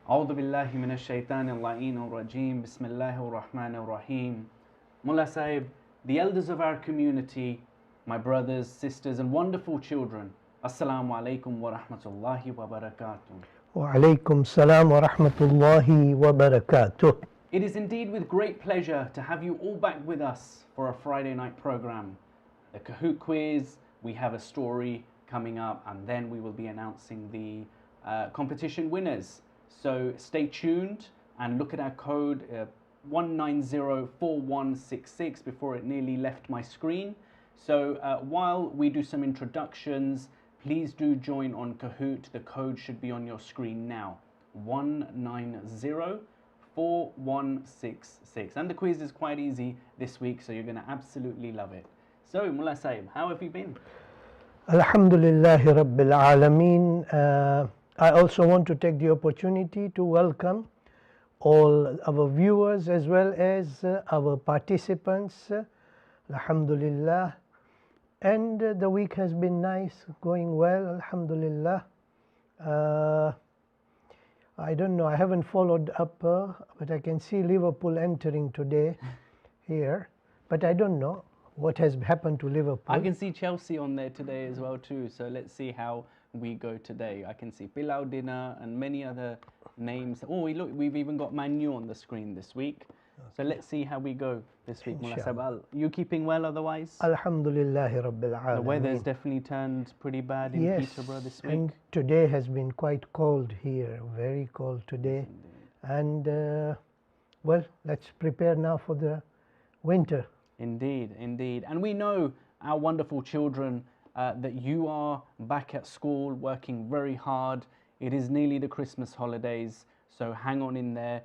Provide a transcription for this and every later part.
أعوذ بالله من الشيطان اللعين الرجيم بسم الله الرحمن الرحيم. Mullah Sahib, the elders of our community, my brothers, sisters and wonderful children, Assalamu alaikum wa rahmatullahi wa barakatuh. Wa alaikum salam wa rahmatullahi wa barakatuh. It is indeed with great pleasure to have you all back with us for a Friday night program. The Kahoot quiz, we have a story coming up, and then we will be announcing the competition winners. So stay tuned and look at our code 1904166 before it nearly left my screen. So while we do some introductions, please do join on Kahoot. The code should be on your screen now, 1904166. And the quiz is quite easy this week, so you're going to absolutely love it. So Mullah Sahib, how have you been? Alhamdulillahi Rabbil Alameen. I also want to take the opportunity to welcome all our viewers as well as our participants. Alhamdulillah. And the week has been nice, going well, Alhamdulillah. I don't know, I haven't followed up, but I can see Liverpool entering today here. But I don't know what has happened to Liverpool. I can see Chelsea on there today as well too, so let's see how we go today. I can see Pilau Dinner and many other names. Oh, look, we've even got Manji on the screen this week. So let's see how we go this week, Mullah Sahib. You keeping well otherwise? Alhamdulillahi Rabbil Alameen. The weather's definitely turned pretty bad in Peterborough this week. And today has been quite cold here, very cold today. And well, let's prepare now for the winter. Indeed, indeed. And we know, our wonderful children, that you are back at school working very hard. It is nearly the Christmas holidays, so hang on in there.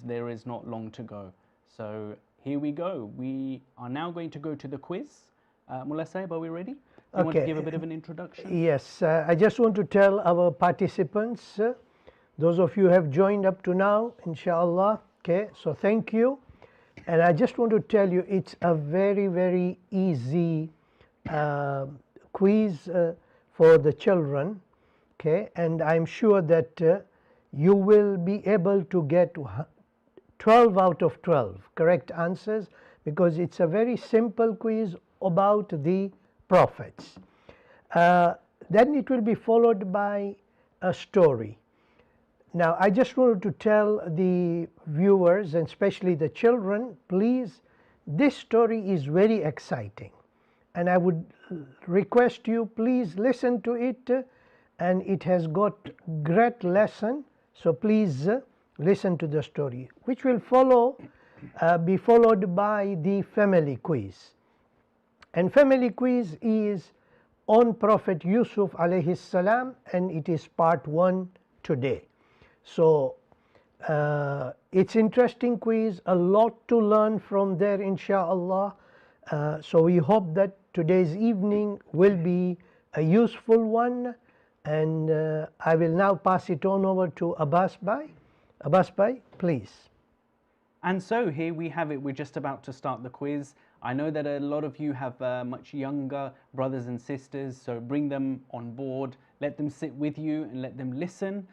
There is not long to go. So here we go. We are now going to go to the quiz. Mullah Sahib, are we ready? You want to give a bit of an introduction? Yes, I just want to tell our participants, those of you who have joined up to now, inshallah, okay, so thank you. And I just want to tell you, it's a very, very easy quiz for the children, okay, and I'm sure that you will be able to get 12 out of 12 correct answers, because it's a very simple quiz about the prophets. Then it will be followed by a story. Now, I just wanted to tell the viewers, and especially the children, please, this story is very exciting. And I would request you, please listen to it, and it has got great lesson. So please listen to the story, which will be followed by the family quiz. And family quiz is on Prophet Yusuf alayhi salam, and it is part 1 today. So it's interesting quiz, a lot to learn from there, inshallah. So we hope that today's evening will be a useful one, and I will now pass it on over to Abbas Bhai. Abbas Bhai, please. And so here we have it. We're just about to start the quiz. I know that a lot of you have much younger brothers and sisters, so bring them on board. Let them sit with you and let them listen.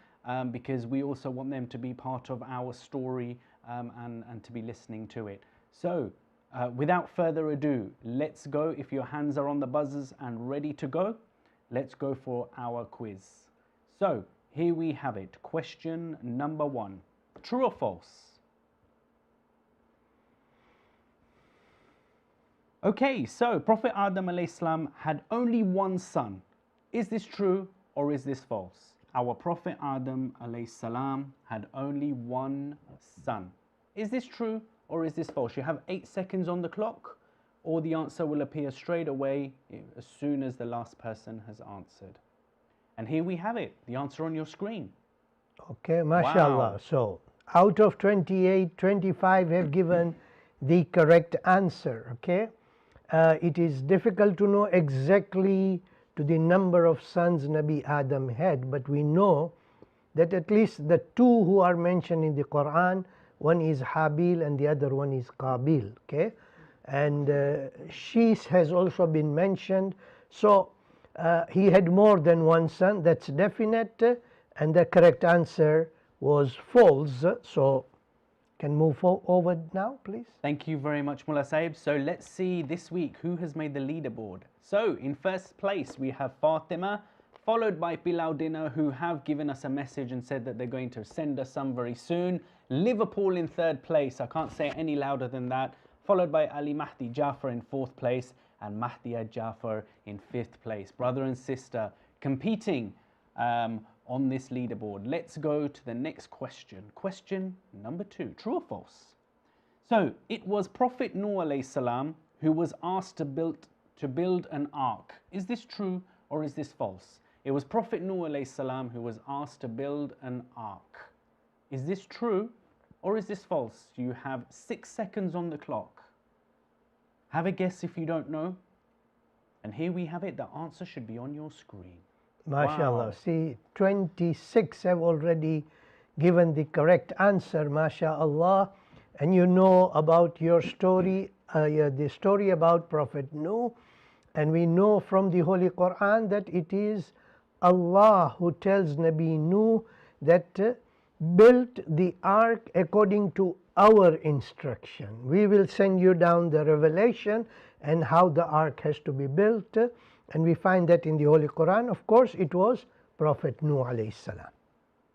Because we also want them to be part of our story and to be listening to it. So without further ado, let's go. If your hands are on the buzzers and ready to go, let's go for our quiz. So here we have it. Question number 1. True or false? Okay, so Prophet Adam alayhi salam had only one son. Is this true or is this false? Our Prophet Adam alayhi salam had only one son. Is this true or is this false? You have 8 seconds on the clock, or the answer will appear straight away as soon as the last person has answered. And here we have it, the answer on your screen. Okay, mashallah. Wow. So out of 28, 25 have given the correct answer, okay. It is difficult to know exactly to the number of sons Nabi Adam had, but we know that at least the 2 who are mentioned in the Quran, one is Habil and the other one is Qabil, okay. And Shis has also been mentioned. So he had more than one son, that's definite, and the correct answer was false. So can move over now, please. Thank you very much, Mullah Saib. So let's see this week who has made the leaderboard. So in first place we have Fatima, followed by Pilaudina, who have given us a message and said that they're going to send us some very soon. Liverpool in third place, I can't say any louder than that, followed by Ali Mahdi Jafar in fourth place and Mahdiya Jafar in fifth place. Brother and sister competing on this leaderboard. Let's go to the next question. Question number 2, true or false? So it was Prophet Nuh alayhi salam who was asked to build an ark. Is this true or is this false? It was Prophet Nuh alayhi salam who was asked to build an ark. Is this true or is this false? You have 6 seconds on the clock. Have a guess if you don't know. And here we have it. The answer should be on your screen. MashaAllah. Wow. See, 26 have already given the correct answer, MashaAllah. And you know about your story, the story about Prophet Nuh. And we know from the Holy Quran that it is Allah who tells Nabi Nuh that built the ark according to our instruction. We will send you down the revelation and how the ark has to be built. And we find that in the Holy Quran. Of course, it was Prophet Nuh alayhi salam.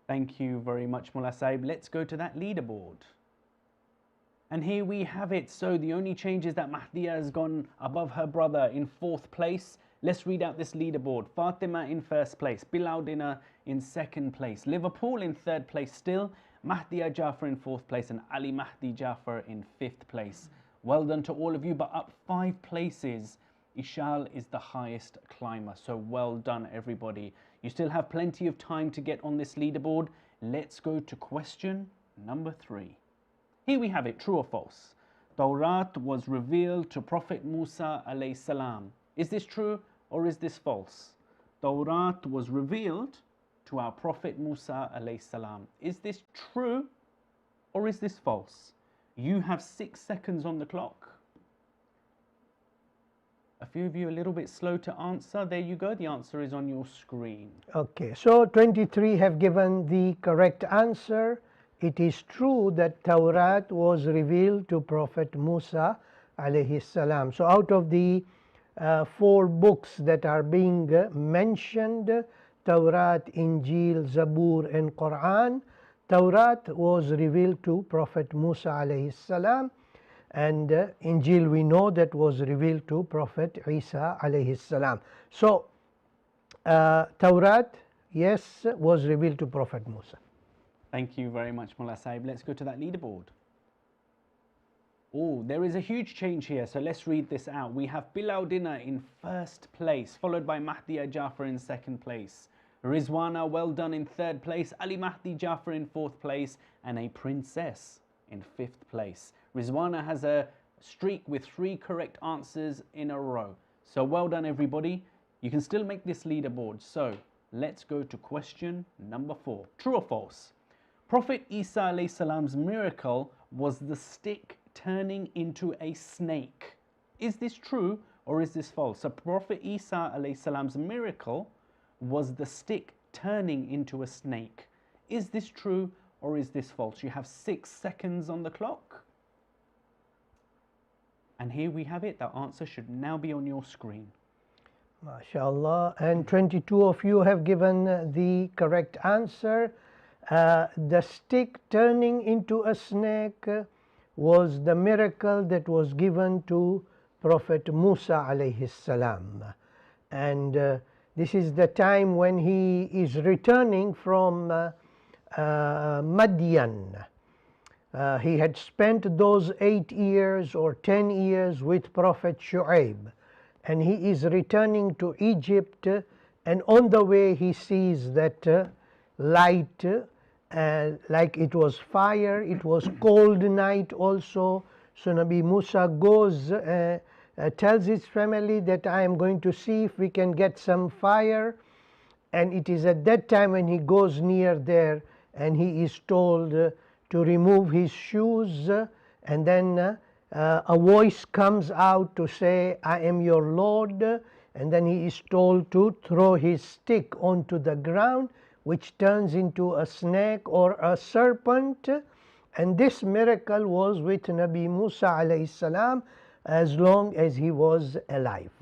Thank you very much, Mullah Saib. Let's go to that leaderboard. And here we have it. So the only change is that Mahdiya has gone above her brother in fourth place. Let's read out this leaderboard. Fatima in first place, Pilaudina in second place, Liverpool in third place still, Mahdiya Jafar in fourth place, and Ali Mahdi Jafar in fifth place. Well done to all of you, but up 5 places. Ishal is the highest climber, so well done everybody. You still have plenty of time to get on this leaderboard. Let's go to question number 3. Here we have it, true or false? Tawrat was revealed to Prophet Musa alayhi salam. Is this true or is this false? Tawrat was revealed to our Prophet Musa alayhi salam. Is this true or is this false? You have 6 seconds on the clock. A few of you a little bit slow to answer. There you go. The answer is on your screen. Okay, so 23 have given the correct answer. It is true that Tawrat was revealed to Prophet Musa alayhi salam. So out of the 4 books that are being mentioned, Tawrat, Injil, Zabur and Quran, Tawrat was revealed to Prophet Musa alayhi salam. And Injil we know that was revealed to Prophet Isa alayhi salam. So Tawrat, yes, was revealed to Prophet Musa. Thank you very much, Mullah Saib. Let's go to that leaderboard. Oh, there is a huge change here, so let's read this out. We have Pilaudina in first place, followed by Mahdiya Jafar in second place. Rizwana, well done, in third place. Ali Mahdi Jafar in fourth place, and a princess in fifth place. Rizwana has a streak with 3 correct answers in a row. So well done, everybody. You can still make this leaderboard. So let's go to question number 4. True or false? Prophet Isa alayhi salam's miracle was the stick turning into a snake. Is this true or is this false? So Prophet Isa alayhi salam's miracle was the stick turning into a snake. Is this true or is this false? You have 6 seconds on the clock. And here we have it. The answer should now be on your screen. MashaAllah. And 22 of you have given the correct answer. The stick turning into a snake was the miracle that was given to Prophet Musa alayhi salam. And this is the time when he is returning from Madian. He had spent those 8 years or 10 years with Prophet Shu'aib, and he is returning to Egypt, and on the way he sees that light, like it was fire. It was cold night also. So Nabi Musa goes, tells his family that I am going to see if we can get some fire. And it is at that time when he goes near there and he is told to remove his shoes, and then a voice comes out to say, I am your Lord. And then he is told to throw his stick onto the ground, which turns into a snake or a serpent, and this miracle was with Nabi Musa alayhi salam as long as he was alive.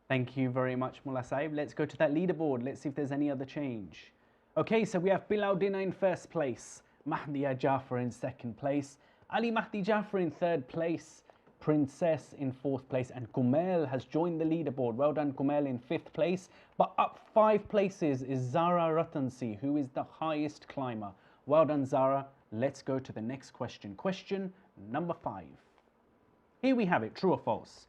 Thank you very much, Mullah Sahib. Let's go to that leaderboard. Let's see if there's any other change. Okay, so we have Bilal Dina in first place, Mahdiya Jafar in second place, Ali Mahdi Jafar in third place, Princess in fourth place, and Kumail has joined the leaderboard. Well done, Kumail, in fifth place. But up 5 places is Zara Ratansi, who is the highest climber. Well done, Zara. Let's go to the next question. Question number 5. Here we have it, true or false?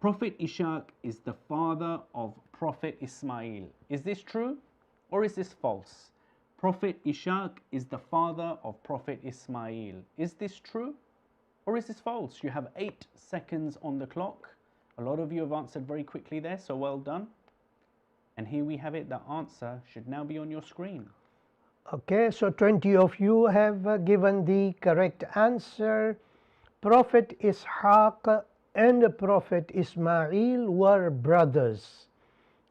Prophet Ishaq is the father of Prophet Ismail. Is this true or is this false? Prophet Ishaq is the father of Prophet Ismail. Is this true or is this false? You have 8 seconds on the clock. A lot of you have answered very quickly there, so well done. And here we have it, the answer should now be on your screen. Okay, so 20 of you have given the correct answer. Prophet Ishaq and Prophet Ismail were brothers.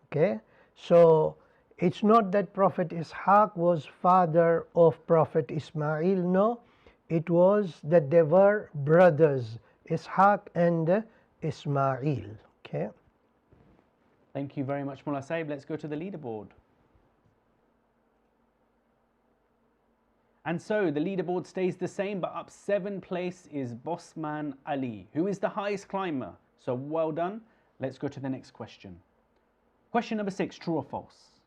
Okay, so it's not that Prophet Ishaq was father of Prophet Ismail, no. It was that they were brothers, Ishaq and Ismail. Okay. Thank you very much, Mullah Sahib. Let's go to the leaderboard. And so the leaderboard stays the same, but up 7 place is Bossman Ali, who is the highest climber. So well done. Let's go to the next question. Question number 6, true or false?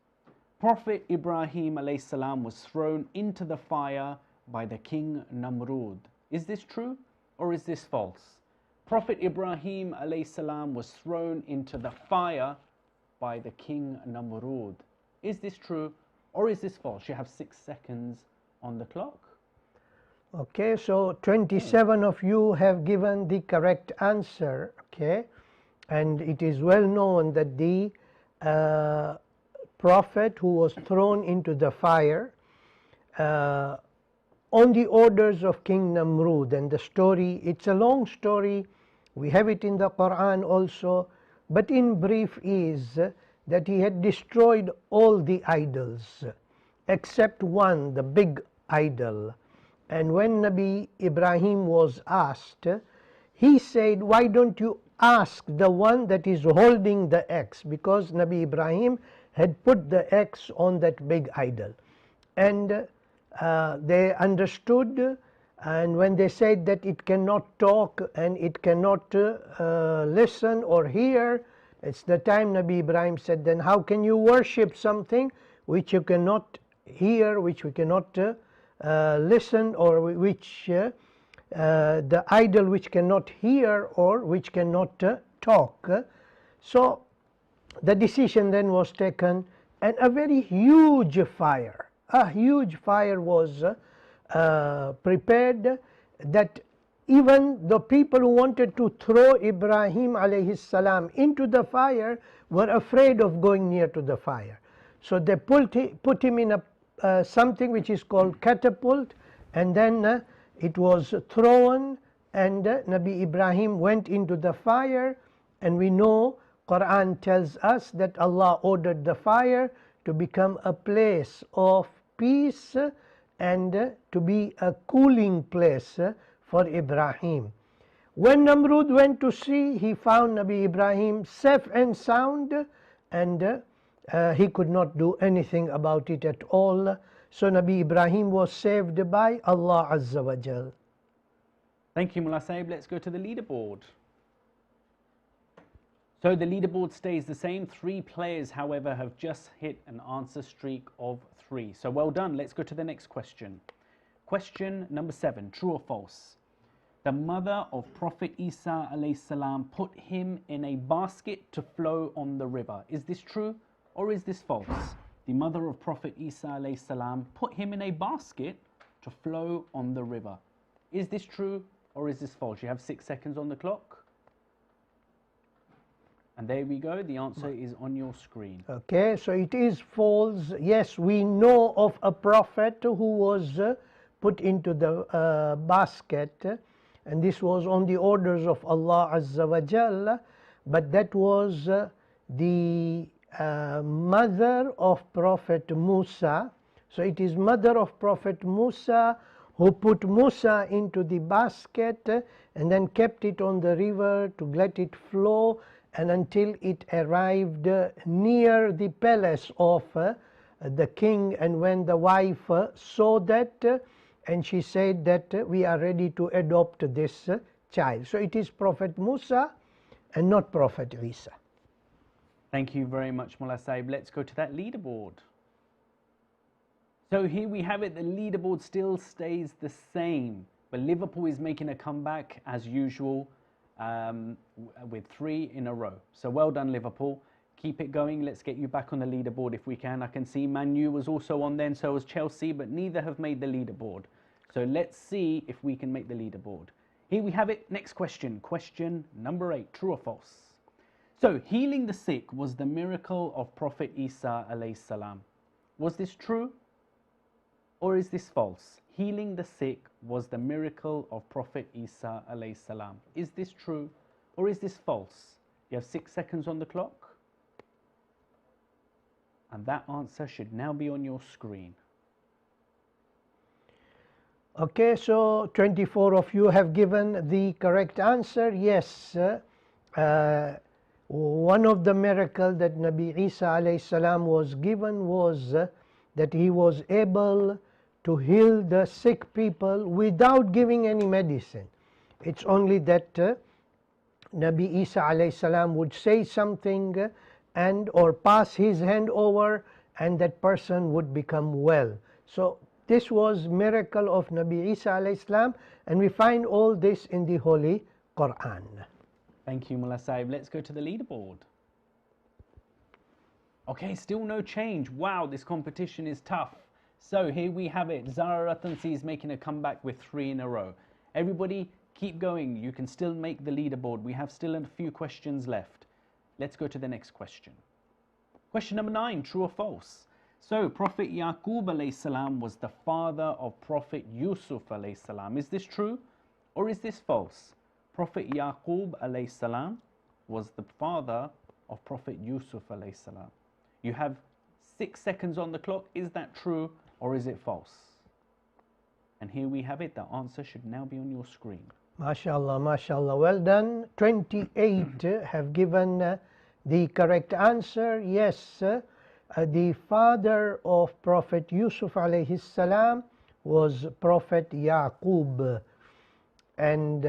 Prophet Ibrahim alayhi salam was thrown into the fire by the king Namrud. Is this true or is this false? Prophet Ibrahim alayhi salam was thrown into the fire by the king Namrud. Is this true or is this false? You have 6 seconds on the clock. Okay, so 27 of you have given the correct answer. Okay, and it is well known that the prophet who was thrown into the fire on the orders of King Namrud, and the story, it's a long story, we have it in the Quran also, but in brief is that he had destroyed all the idols except one, the big idol. And when Nabi Ibrahim was asked, he said, why don't you ask the one that is holding the axe? Because Nabi Ibrahim had put the axe on that big idol. And they understood, and when they said that it cannot talk and it cannot listen or hear, it's the time Nabi Ibrahim said, then how can you worship something which you cannot hear, which we cannot listen, or which the idol which cannot hear or which cannot talk? So the decision then was taken, and a very huge fire, was prepared, that even the people who wanted to throw Ibrahim alayhi salam into the fire were afraid of going near to the fire. So they put him in a something which is called catapult, and then it was thrown, and Nabi Ibrahim went into the fire. And we know Quran tells us that Allah ordered the fire to become a place of peace and to be a cooling place for Ibrahim. When Namrud went to see, he found Nabi Ibrahim safe and sound, and he could not do anything about it at all. So Nabi Ibrahim was saved by Allah Azza wa Jal. Thank you, Mullah Sahib. Let's go to the leaderboard. So the leaderboard stays the same. 3 players, however, have just hit an answer streak of 3. So well done. Let's go to the next question. Question number 7, true or false? The mother of Prophet Isa alayhi salam put him in a basket to flow on the river. Is this true or is this false? The mother of Prophet Isa alayhi salam put him in a basket to flow on the river. Is this true or is this false? You have 6 seconds on the clock. And there we go, the answer is on your screen. Okay, so it is false. Yes, we know of a prophet who was put into the basket, and this was on the orders of Allah Azza wa Jal, but that was the mother of Prophet Musa. So it is mother of Prophet Musa who put Musa into the basket and then kept it on the river to let it flow, and until it arrived near the palace of the king. And when the wife saw that, and she said that we are ready to adopt this child. So it is Prophet Musa and not Prophet Isa. Thank you very much, Mullah Sahib. Let's go to that leaderboard. So here we have it, the leaderboard still stays the same, but Liverpool is making a comeback as usual with 3 in a row. So well done, Liverpool. Keep it going. Let's get you back on the leaderboard if we can. I can see Man U was also on then, so was Chelsea, but neither have made the leaderboard. So let's see if we can make the leaderboard. Here we have it. Next question. Question number 8. True or false? So healing the sick was the miracle of Prophet Isa alayhi salam. Was this true or is this false? Healing the sick was the miracle of Prophet Isa alayhi salam. Is this true or is this false? You have 6 seconds on the clock. And that answer should now be on your screen. Okay, so 24 of you have given the correct answer. Yes, one of the miracles that Nabi Isa alayhi salam was given was that he was able to heal the sick people without giving any medicine. It's only that Nabi Isa alayhi salam would say something and or pass his hand over, and that person would become well. So this was miracle of Nabi Isa alayhi salam, and we find all this in the Holy Quran. Thank you, Mullah Sahib. Let's go to the leaderboard. Okay, still no change. Wow, this competition is tough. So here we have it. Zara Ratansi is making a comeback with 3 in a row. Everybody keep going. You can still make the leaderboard. We have still a few questions left. Let's go to the next question. Question number 9, true or false? So Prophet Yaqub alayhi salam was the father of Prophet Yusuf alayhi salam. Is this true or is this false? Prophet Yaqub alayhi salam was the father of Prophet Yusuf alayhi salam. You have 6 seconds on the clock. Is that true or is it false? And here we have it. The answer should now be on your screen. MashaAllah, MashaAllah. Well done. 28 have given the correct answer. Yes, the father of Prophet Yusuf alayhi salam was Prophet Yaqub. And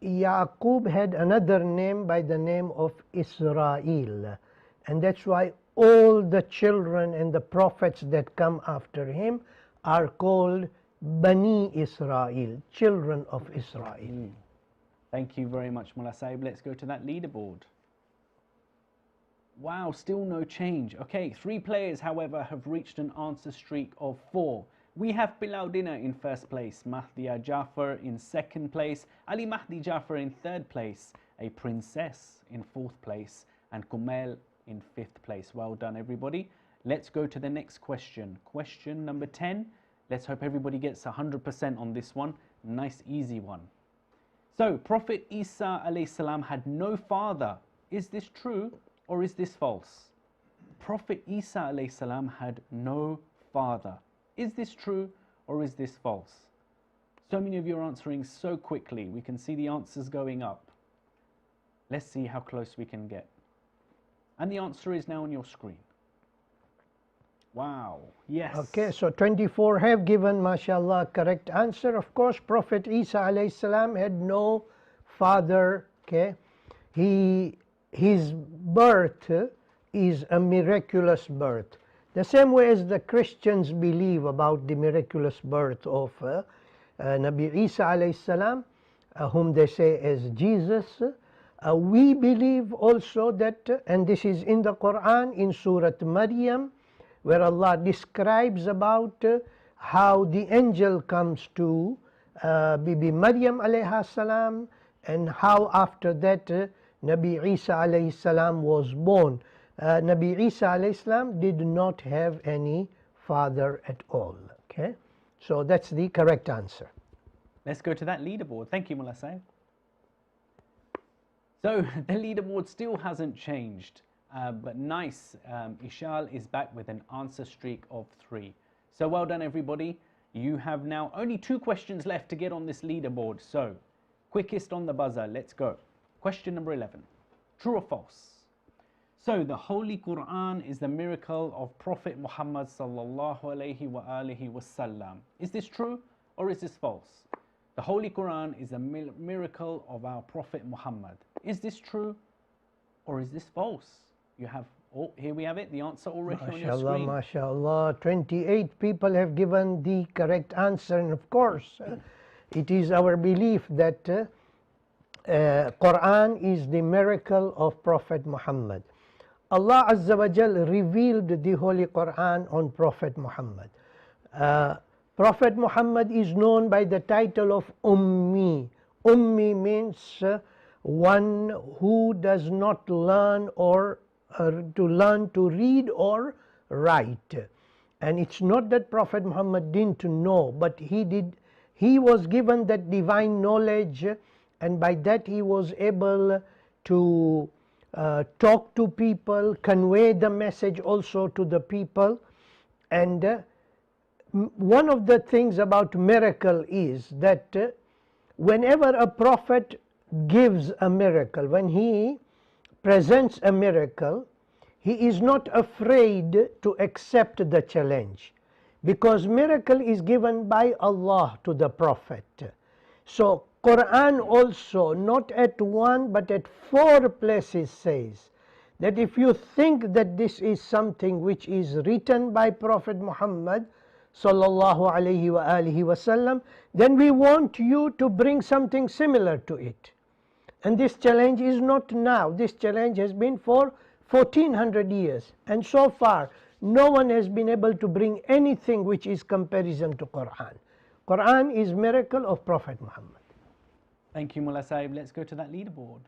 Yaqub had another name by the name of Israel. And that's why all the children and the prophets that come after him are called Bani Israel, children of Israel. Thank you very much, Mullah Sahib. Let's go to that leaderboard. Wow, still no change. Okay, 3 players, however, have reached an answer streak of 4. We have Bilal Dinner in first place, Mahdiya Jafar in second place, Ali Mahdi Jafar in third place, a princess in fourth place, and Kumail in 5th place. Well done, everybody. Let's go to the next question. Question number 10. Let's hope everybody gets 100% on this one. Nice, easy one. So, Prophet Isa alayhi salam had no father. Is this true or is this false? Prophet Isa alayhi salam had no father. Is this true or is this false? So many of you are answering so quickly. We can see the answers going up. Let's see how close we can get. And the answer is now on your screen. Wow, yes. Okay, so 24 have given, mashallah, correct answer. Of course, Prophet Isa alayhi salam had no father. Okay, his birth is a miraculous birth. The same way as the Christians believe about the miraculous birth of Nabi Isa alayhi salam, whom they say as Jesus. We believe also that, and this is in the Quran in Surah Maryam, where Allah describes about how the angel comes to Bibi Maryam alayha salam, and how after that Nabi Isa alayhi salam was born. Nabi Isa alayhi salam did not have any father at all. Okay, so that's the correct answer. Let's go to that leaderboard. Thank you, Mullah Sahib. So the leaderboard still hasn't changed. But nice, Ishal is back with an answer streak of 3. So well done, everybody. You have now only 2 questions left to get on this leaderboard. So, quickest on the buzzer, let's go. Question number 11. True or false? So, the Holy Quran is the miracle of Prophet Muhammad sallallahu alaihi wa alihi wasallam. Is this true or is this false? The Holy Quran is a miracle of our Prophet Muhammad. Is this true or is this false? You have, oh, here we have it, the answer already on your screen. MashaAllah, 28 people have given the correct answer, and of course, it is our belief that Quran is the miracle of Prophet Muhammad. Allah Azza wa Jal revealed the Holy Quran on Prophet Muhammad. Prophet Muhammad is known by the title of Ummi. Ummi means one who does not learn or to learn to read or write. And it's not that Prophet Muhammad didn't know, but he was given that divine knowledge, and by that he was able to talk to people, convey the message also to the people. And one of the things about miracle is that whenever a prophet gives a miracle, when he presents a miracle, he is not afraid to accept the challenge, because miracle is given by Allah to the Prophet. So Quran also, not at 1 but at 4 places, says that if you think that this is something which is written by Prophet Muhammad sallallahu alaihi wa alihi wasallam, then we want you to bring something similar to it. And this challenge is not now. This challenge has been for 1400 years. And so far, no one has been able to bring anything which is comparison to Quran. Quran is miracle of Prophet Muhammad. Thank you, Mullah Sahib. Let's go to that leaderboard.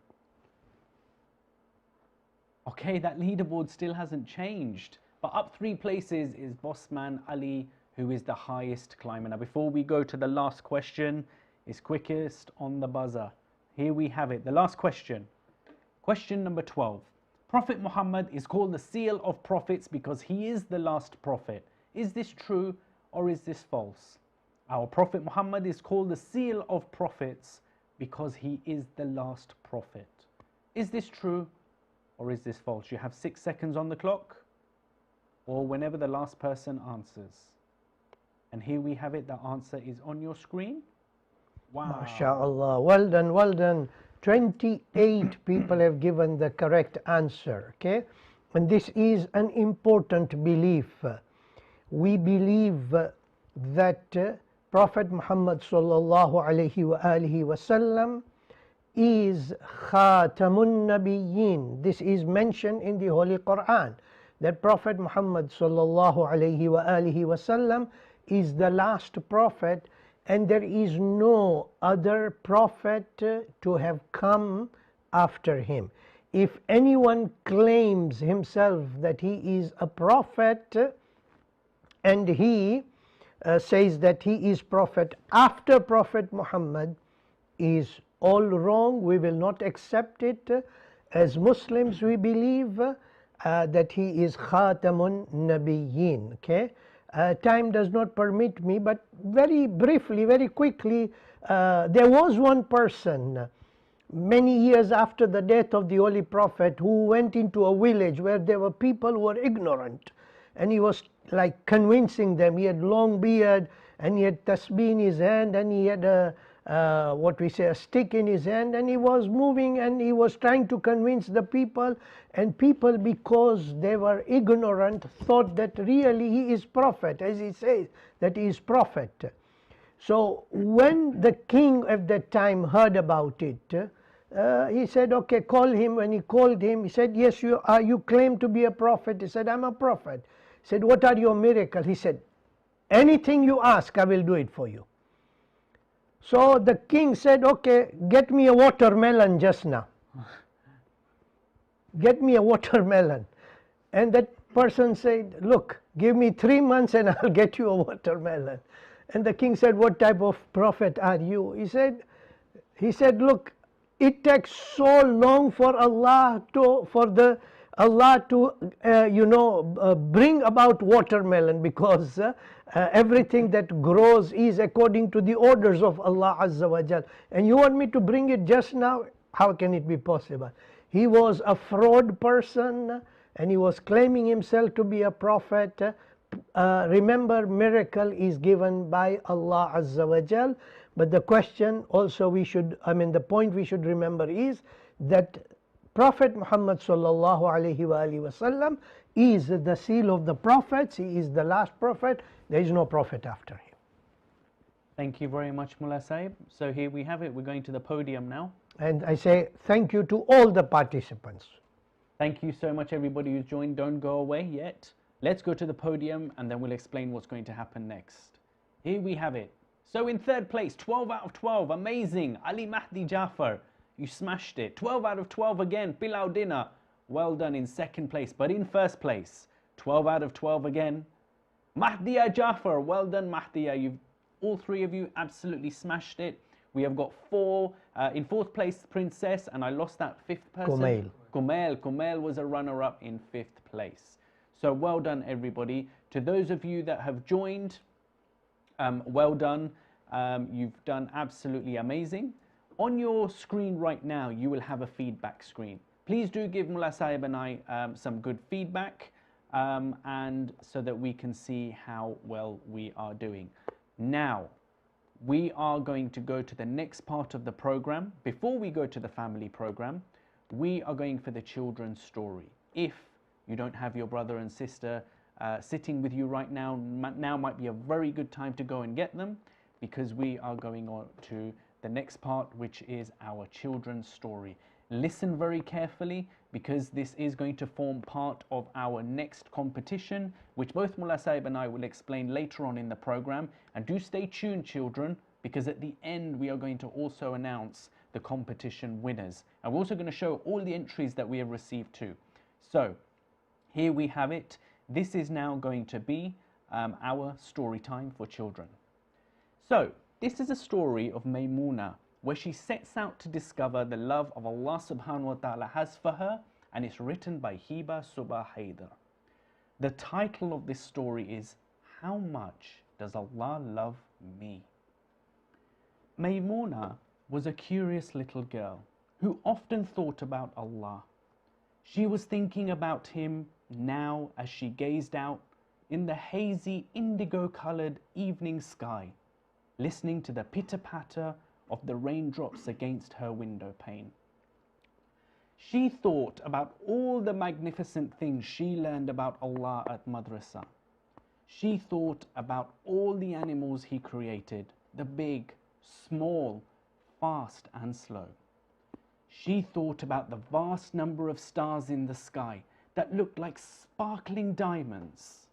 Okay, that leaderboard still hasn't changed. But up 3 places is Bossman Ali, who is the highest climber. Now, before we go to the last question, is quickest on the buzzer. Here we have it, the last question. Question number 12. Prophet Muhammad is called the seal of prophets because he is the last prophet. Is this true or is this false? Our Prophet Muhammad is called the seal of prophets because he is the last prophet. Is this true or is this false? You have 6 seconds on the clock, or whenever the last person answers. And here we have it, the answer is on your screen. Wow. MashaAllah, well done, well done. 28 people have given the correct answer, okay? And this is an important belief. We believe that Prophet Muhammad sallallahu alaihi wa alihi wasallam is Khatamun Nabiyyin. This is mentioned in the Holy Quran, that Prophet Muhammad sallallahu alaihi wa alihi wasallam is the last prophet, and there is no other prophet to have come after him. If anyone claims himself that he is a prophet and he says that he is prophet after Prophet Muhammad, is all wrong. We will not accept it. As Muslims, we believe that he is Khatamun Nabiyyin. Okay? Time does not permit me, but very briefly, very quickly, there was one person many years after the death of the Holy Prophet who went into a village where there were people who were ignorant, and he was like convincing them. He had long beard, and he had tasbih in his hand, and he had a stick in his hand, and he was moving and he was trying to convince the people, and people, because they were ignorant, thought that really he is prophet, as he says that he is prophet. So when the king at that time heard about it, he said, okay, call him. When he called him, he said, yes, you claim to be a prophet. He said, I'm a prophet. He said, what are your miracles? He said, anything you ask, I will do it for you. So the king said, okay, get me a watermelon just now. Get me a watermelon. And that person said, look, give me 3 months and I'll get you a watermelon. And the king said, what type of prophet are you? He said, look, it takes so long for Allah for the Allah to bring about watermelon, because everything that grows is according to the orders of Allah Azza wa Jal. And you want me to bring it just now? How can it be possible? He was a fraud person and he was claiming himself to be a prophet. Remember, miracle is given by Allah Azza wa Jal. But the question also the point we should remember is that Prophet Muhammad sallallahu alaihi wasallam is the seal of the prophets. He is the last prophet. There is no prophet after him. Thank you very much, Mullah Sahib. So here we have it. We're going to the podium now. And I say thank you to all the participants. Thank you so much, everybody who's joined. Don't go away yet. Let's go to the podium and then we'll explain what's going to happen next. Here we have it. So in third place, 12 out of 12. Amazing. Ali Mahdi Jafar. You smashed it. 12 out of 12 again. Pilau Dinner. Well done in second place. But in first place, 12 out of 12 again. Mahdiya Jafar. Well done, Mahdiya. All three of you absolutely smashed it. We have got four. In fourth place, Princess. And I lost that fifth person. Kumail was a runner-up in fifth place. So well done, everybody. To those of you that have joined, well done. You've done absolutely amazing. On your screen right now, you will have a feedback screen. Please do give Mullah Sahib and I some good feedback, and so that we can see how well we are doing. Now, we are going to go to the next part of the program. Before we go to the family program, we are going for the children's story. If you don't have your brother and sister sitting with you right now, now might be a very good time to go and get them, because we are going on to the next part, which is our children's story. Listen very carefully, because this is going to form part of our next competition, which both Mullah Sahib and I will explain later on in the program. And do stay tuned, children, because at the end we are going to also announce the competition winners. And we're also going to show all the entries that we have received too. So here we have it. This is now going to be our story time for children. So this is a story of Maymuna, where she sets out to discover the love of Allah subhanahu wa ta'ala has for her, and it's written by Hiba Subah Haidar. The title of this story is, How Much Does Allah Love Me? Maymuna was a curious little girl who often thought about Allah. She was thinking about him now as she gazed out in the hazy indigo-colored evening sky, listening to the pitter-patter of the raindrops against her window pane. She thought about all the magnificent things she learned about Allah at madrasa. She thought about all the animals He created, the big, small, fast and slow. She thought about the vast number of stars in the sky that looked like sparkling diamonds.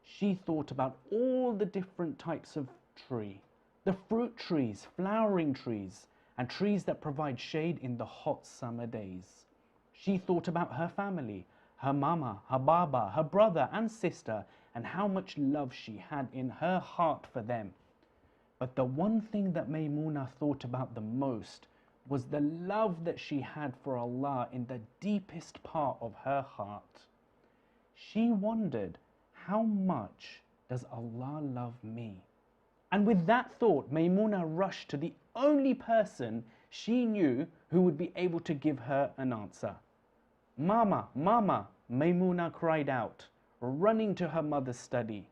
She thought about all the different types of tree, the fruit trees, flowering trees, and trees that provide shade in the hot summer days. She thought about her family, her mama, her baba, her brother and sister, and how much love she had in her heart for them. But the one thing that Maymuna thought about the most was the love that she had for Allah in the deepest part of her heart. She wondered, how much does Allah love me? And with that thought, Maymuna rushed to the only person she knew who would be able to give her an answer. Mama, Mama, Maymuna cried out, running to her mother's study.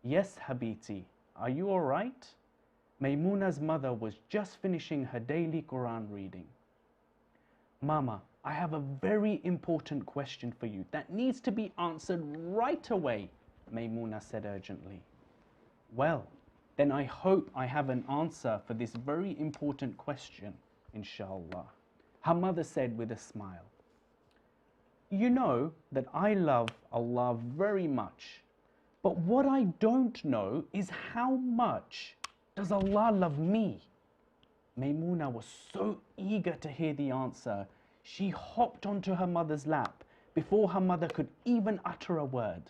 Yes, Habiti, are you all right? Maymuna's mother was just finishing her daily Quran reading. Mama, I have a very important question for you that needs to be answered right away, Maymuna said urgently. Well, then I hope I have an answer for this very important question, inshallah, her mother said with a smile. You know that I love Allah very much, but what I don't know is how much does Allah love me? Maymuna was so eager to hear the answer, she hopped onto her mother's lap before her mother could even utter a word.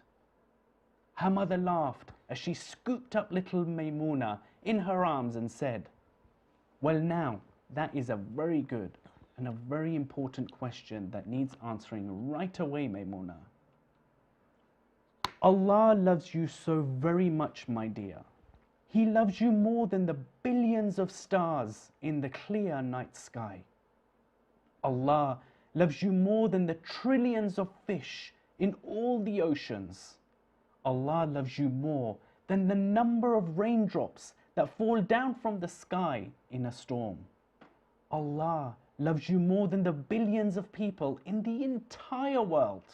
Her mother laughed as she scooped up little Maymuna in her arms and said, well now, that is a very good and a very important question that needs answering right away, Maymuna. Allah loves you so very much, my dear. He loves you more than the billions of stars in the clear night sky. Allah loves you more than the trillions of fish in all the oceans. Allah loves you more than the number of raindrops that fall down from the sky in a storm. Allah loves you more than the billions of people in the entire world.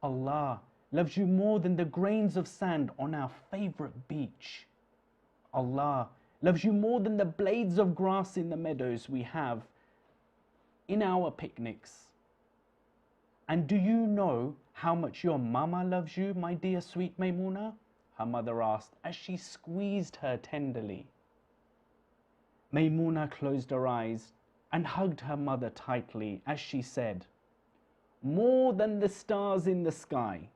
Allah loves you more than the grains of sand on our favorite beach. Allah loves you more than the blades of grass in the meadows we have in our picnics. And do you know how much your mama loves you, my dear sweet Maymuna? Her mother asked as she squeezed her tenderly. Maymuna closed her eyes and hugged her mother tightly as she said, more than the stars in the sky,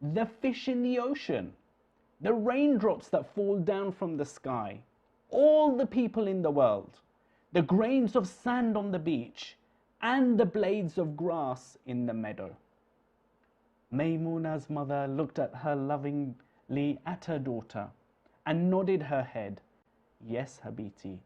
the fish in the ocean, the raindrops that fall down from the sky, all the people in the world, the grains of sand on the beach, and the blades of grass in the meadow. Maymuna's mother looked at her lovingly at her daughter and nodded her head. Yes, Habiti,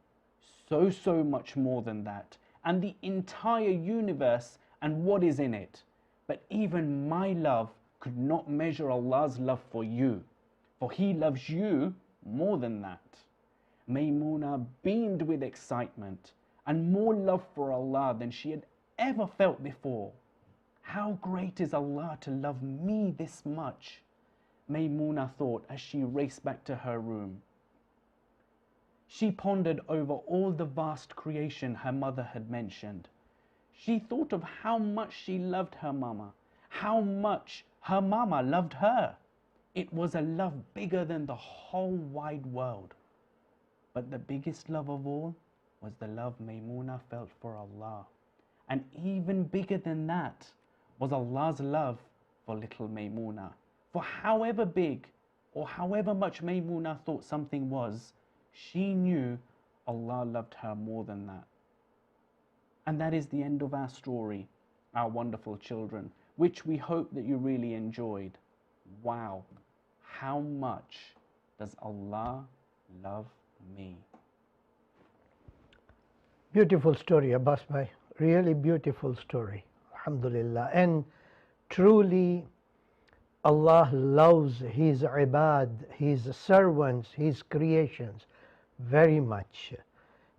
so much more than that, and the entire universe and what is in it. But even my love could not measure Allah's love for you, for He loves you more than that. Maymuna beamed with excitement and more love for Allah than she had ever felt before. How great is Allah to love me this much, Maymuna thought as she raced back to her room. She pondered over all the vast creation her mother had mentioned. She thought of how much she loved her mama, how much her mama loved her. It was a love bigger than the whole wide world. But the biggest love of all was the love Maymuna felt for Allah. And even bigger than that was Allah's love for little Maymuna. For however big or however much Maymuna thought something was, she knew Allah loved her more than that. And that is the end of our story, our wonderful children, which we hope that you really enjoyed. Wow, how much does Allah love me? Beautiful story, Abbas bhai. Really beautiful story. Alhamdulillah. And truly, Allah loves His ibad, His servants, His creations very much.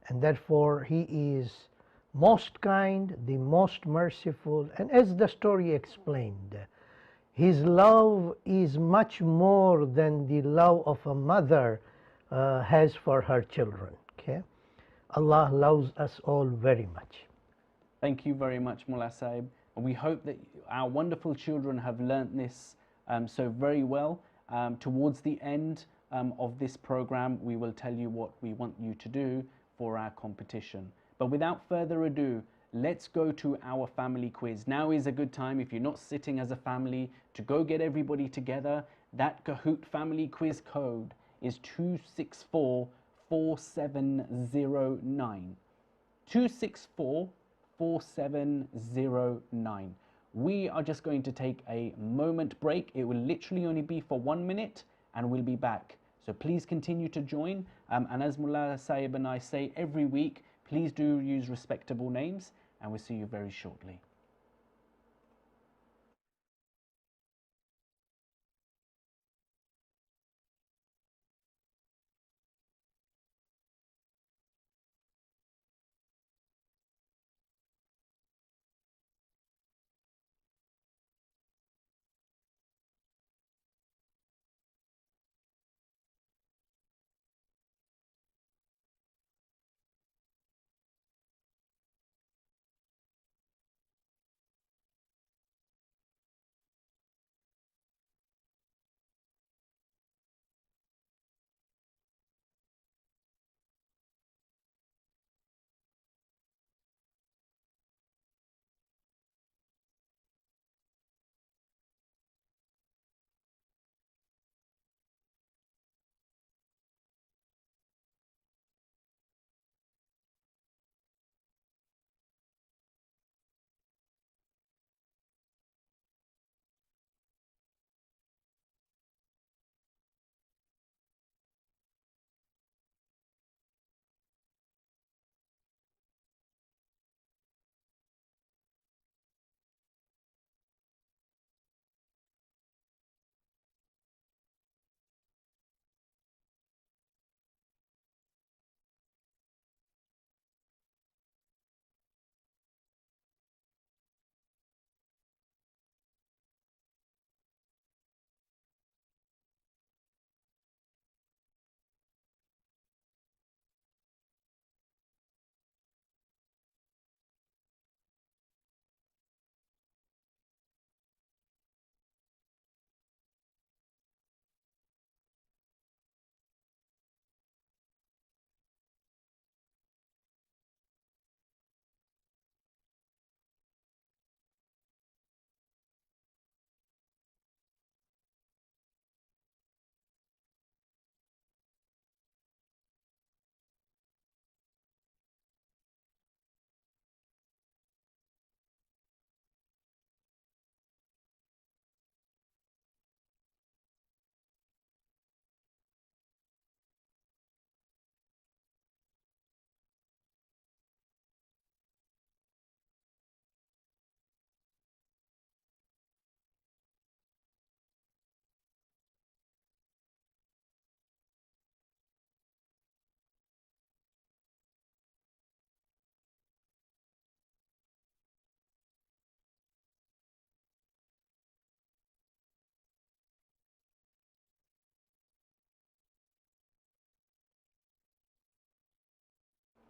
And therefore, He is most kind, the most merciful. And as the story explained, His love is much more than the love of a mother has for her children. Okay? Allah loves us all very much. Thank you very much, Mullah Sahib. And we hope that our wonderful children have learnt this so very well. Towards the end of this program, we will tell you what we want you to do for our competition. But without further ado, let's go to our family quiz. Now is a good time, if you're not sitting as a family, to go get everybody together. That Kahoot family quiz code is 2644709. 2644709. We are just going to take a moment break. It will literally only be for 1 minute and we'll be back. So please continue to join. And as Mullah Sahib and I say every week, please do use respectable names and we'll see you very shortly.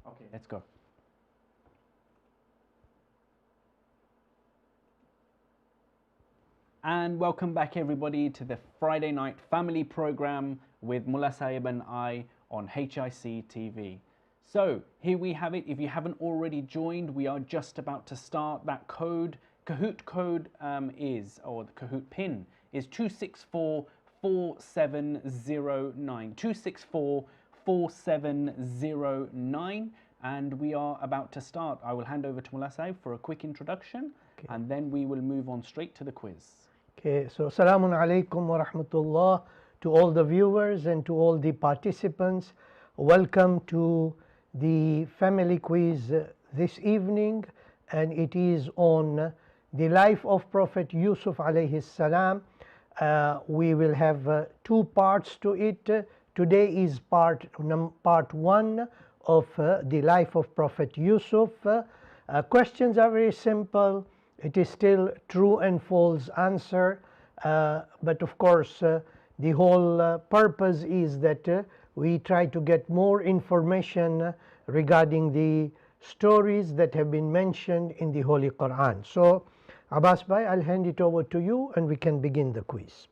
Okay, let's go. And welcome back everybody to the Friday night family program with Mullah Saib and I on HICTV. So here we have it. If you haven't already joined, we are just about to start. That code, Kahoot code or the Kahoot pin is 2644709. 2644709. And we are about to start. I will hand over to Mullah Saib for a quick introduction, and then we will move on straight to the quiz. Okay, so Assalamu alaikum wa rahmatullah to all the viewers and to all the participants. Welcome to the family quiz this evening, and it is on the life of Prophet Yusuf alayhi salam. We will have two parts to it. Today is part one of the life of Prophet Yusuf. Questions are very simple. It is still true and false answer, but of course the whole purpose is that we try to get more information regarding the stories that have been mentioned in the Holy Quran. So Abbas bhai, I'll hand it over to you and we can begin the quiz.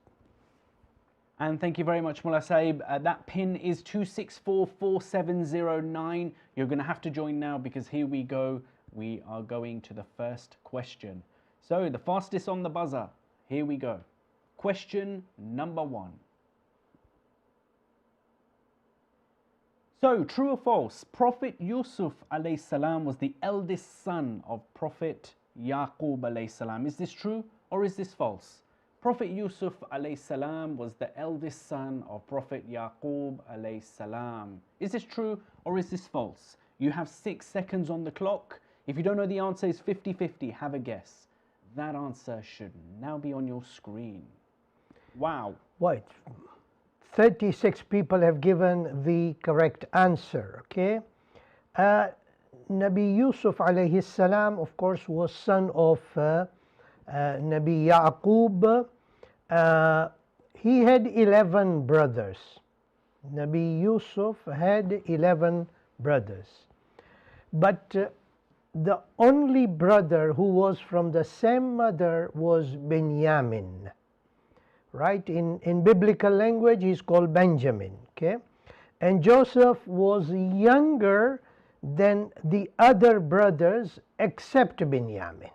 And thank you very much, Mullah Saib. That pin is 2644709. You're going to have to join now because here we go. We are going to the first question. So the fastest on the buzzer. Here we go. Question number 1. So, true or false? Prophet Yusuf alayhi salam was the eldest son of Prophet Yaqub alayhi salam. Is this true or is this false? Prophet Yusuf alayhi salam was the eldest son of Prophet Yaqub alayhi salam. Is this true or is this false? You have 6 seconds on the clock. If you don't know the answer is 50-50, have a guess. That answer should now be on your screen. Wow. Wait, 36 people have given the correct answer, okay? Nabi Yusuf alayhi salam, of course, was son of Nabi Yaqub. He had 11 brothers. Nabi Yusuf had 11 brothers. But the only brother who was from the same mother was Benjamin, right? In biblical language, he's called Benjamin, okay? And Joseph was younger than the other brothers except Benjamin.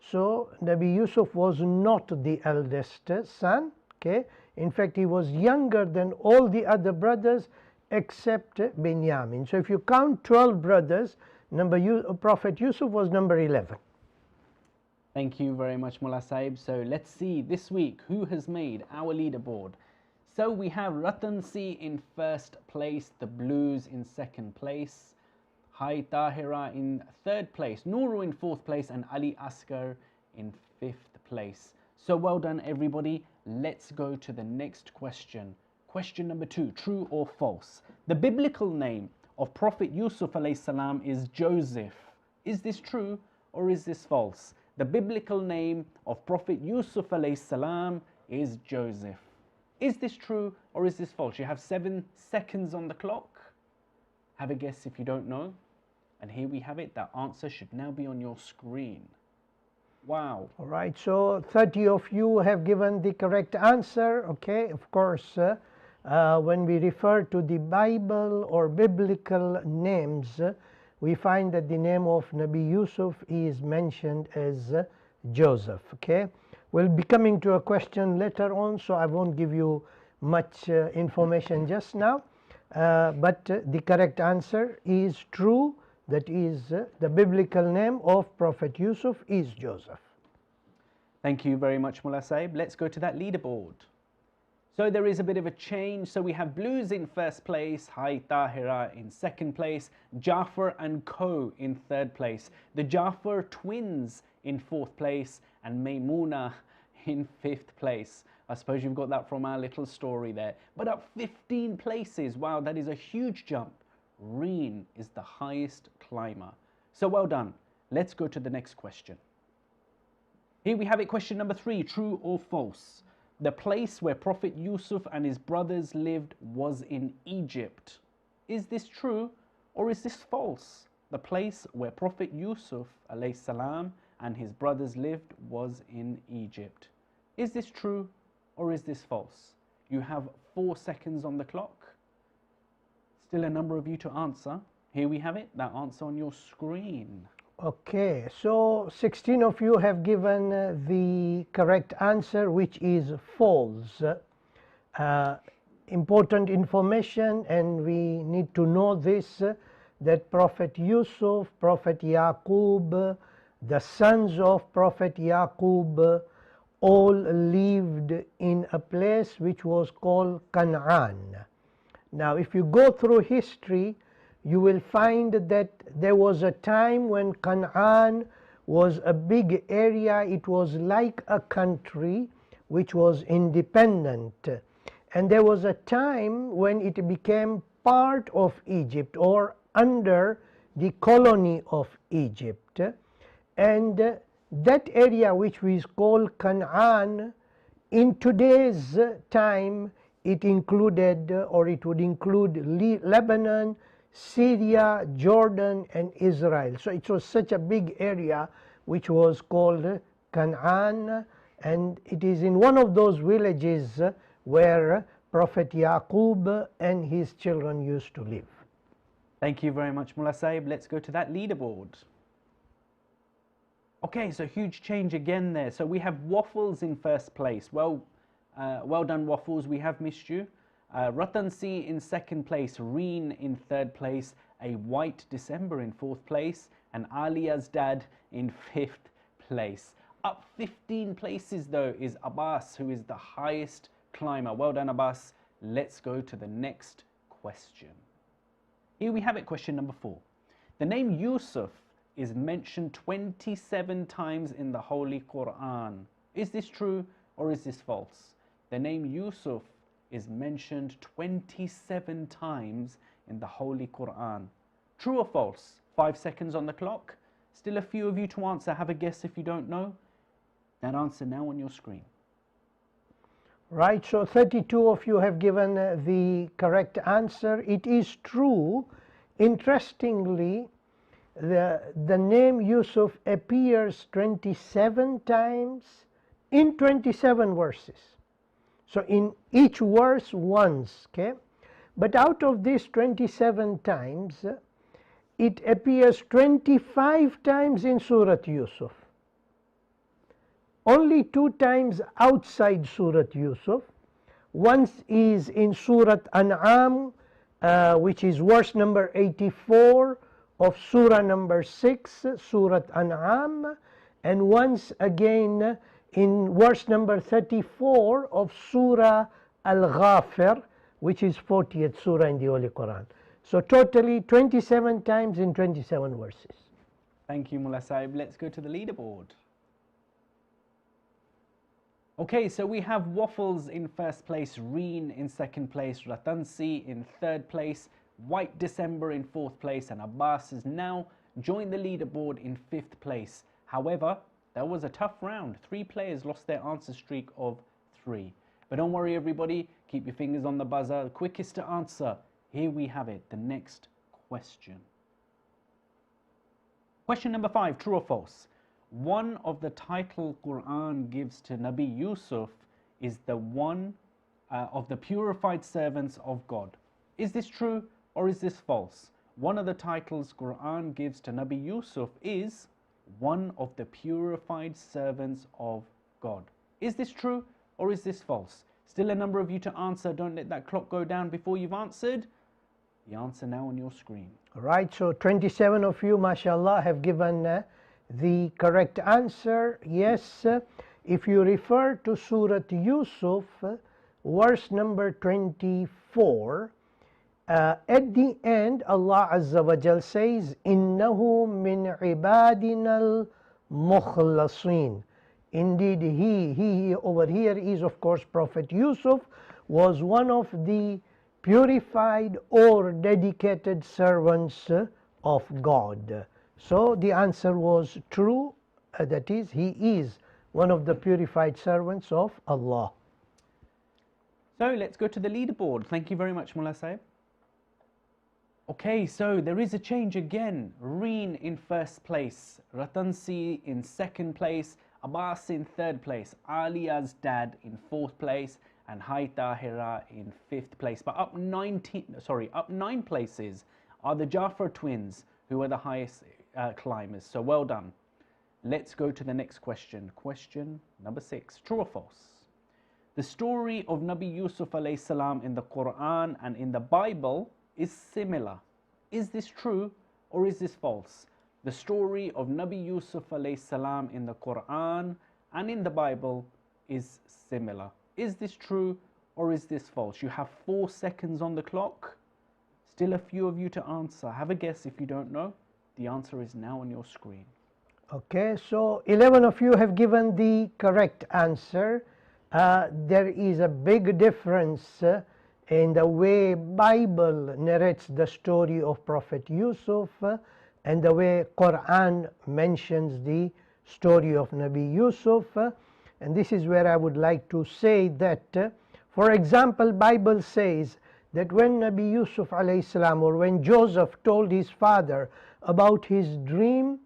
So Nabi Yusuf was not the eldest son, okay? In fact, he was younger than all the other brothers except Benjamin. So if you count 12 brothers, Prophet Yusuf was number 11. Thank you very much, Mullah Saib. So let's see this week who has made our leaderboard. So we have Ratan C in first place, the Blues in second place, Hai Tahira in third place, Nuru in fourth place, and Ali Asghar in fifth place. So well done, everybody. Let's go to the next question. Question number 2, true or false? The biblical name of Prophet Yusuf alayhi salam is Joseph. Is this true or is this false? The biblical name of Prophet Yusuf alayhi salam is Joseph. Is this true or is this false? You have 7 seconds on the clock. Have a guess if you don't know. And here we have it. That answer should now be on your screen. Wow. All right, so 30 of you have given the correct answer. Okay, of course, when we refer to the Bible or biblical names, we find that the name of Nabi Yusuf is mentioned as Joseph. Okay, we'll be coming to a question later on, so I won't give you much information just now. But the correct answer is true. That is, the biblical name of Prophet Yusuf is Joseph. Thank you very much, Mullah Saib. Let's go to that leaderboard. So there is a bit of a change. So we have Blues in first place, Hai Tahira in second place, Jafar and Co in third place, the Jafar twins in fourth place, and Maymuna in fifth place. I suppose you've got that from our little story there. But up 15 places, wow, that is a huge jump. Reen is the highest climber. So well done. Let's go to the next question. Here we have it, question number 3, true or false? The place where Prophet Yusuf and his brothers lived was in Egypt. Is this true or is this false? The place where Prophet Yusuf alayhi salam and his brothers lived was in Egypt. Is this true or is this false? You have 4 seconds on the clock. Still a number of you to answer. Here we have it, that answer on your screen. Okay, so 16 of you have given the correct answer, which is false. Important information, and we need to know this, that Prophet Yusuf, Prophet Yaqub, the sons of Prophet Yaqub all lived in a place which was called Canaan. Now, if you go through history, you will find that there was a time when Canaan was a big area. It was like a country which was independent. And there was a time when it became part of Egypt or under the colony of Egypt. And that area which we call Canaan, in today's time, it included, or it would include Lebanon, Syria, Jordan, and Israel. So it was such a big area which was called Canaan, and it is in one of those villages where Prophet Yaqub and his children used to live. Thank you very much, Mullah Sahib. Let's go to that leaderboard. Okay, so huge change again there. So we have Waffles in first place. Well done, Waffles. We have missed you. Ratan C in second place, Reen in third place, A White December in fourth place, and Alia's dad in fifth place. Up 15 places though is Abbas, who is the highest climber. Well done, Abbas. Let's go to the next question. Here we have it, question number 4. The name Yusuf is mentioned 27 times in the Holy Quran. Is this true or is this false? The name Yusuf is mentioned 27 times in the Holy Quran. True or false? 5 seconds on the clock. Still a few of you to answer. Have a guess if you don't know. That answer now on your screen. Right, so 32 of you have given the correct answer. It is true. Interestingly, the name Yusuf appears 27 times in 27 verses. So in each verse once, okay? But out of these 27 times, it appears 25 times in Surah Yusuf. Only 2 times outside Surah Yusuf. Once is in Surah An'am, which is verse number 84 of Surah number 6, Surah An'am, and once again in verse number 34 of Surah Al-Ghafir, which is 40th Surah in the Holy Quran. So totally 27 times in 27 verses. Thank you, Mullah Sahib. Let's go to the leaderboard. Okay, so we have Waffles in first place, Reen in second place, Ratansi in third place, White December in fourth place, and Abbas has now joined the leaderboard in fifth place. However, that was a tough round. 3 players lost their answer streak of 3. But don't worry, everybody, keep your fingers on the buzzer. The quickest to answer. Here we have it, the next question. Question number 5, true or false? One of the title Quran gives to Nabi Yusuf is the one of the purified servants of God. Is this true or is this false? One of the titles Quran gives to Nabi Yusuf is one of the purified servants of God. Is this true or is this false? Still a number of you to answer. Don't let that clock go down before you've answered. The answer now on your screen. Right, so 27 of you, mashallah, have given the correct answer. Yes, if you refer to Surah Yusuf, verse number 24, at the end, Allah Azza wa Jal says, "Innahu min ibadina al-mukhlasin." Indeed, he over here is, of course, Prophet Yusuf was one of the purified or dedicated servants of God. So the answer was true, that is, he is one of the purified servants of Allah. So let's go to the leaderboard. Thank you very much, Mullah Sahib. Okay, so there is a change again. Reen in first place, Ratansi in second place, Abbas in third place, Alia's dad in fourth place, and Hai Tahira in fifth place. But up 9 places are the Jafar twins, who are the highest climbers. So well done. Let's go to the next question. Question number 6. True or false? The story of Nabi Yusuf alayhi salam in the Quran and in the Bible is similar. Is this true or is this false? The story of Nabi Yusuf alayhi salam in the Quran and in the Bible is similar. Is this true or is this false? You have 4 seconds on the clock. Still a few of you to answer. Have a guess if you don't know. The answer is now on your screen. Okay, so 11 of you have given the correct answer. There is a big difference in the way Bible narrates the story of Prophet Yusuf and the way Quran mentions the story of Nabi Yusuf. And this is where I would like to say that, for example, Bible says that when Nabi Yusuf alayhi salam, or when Joseph told his father about his dream,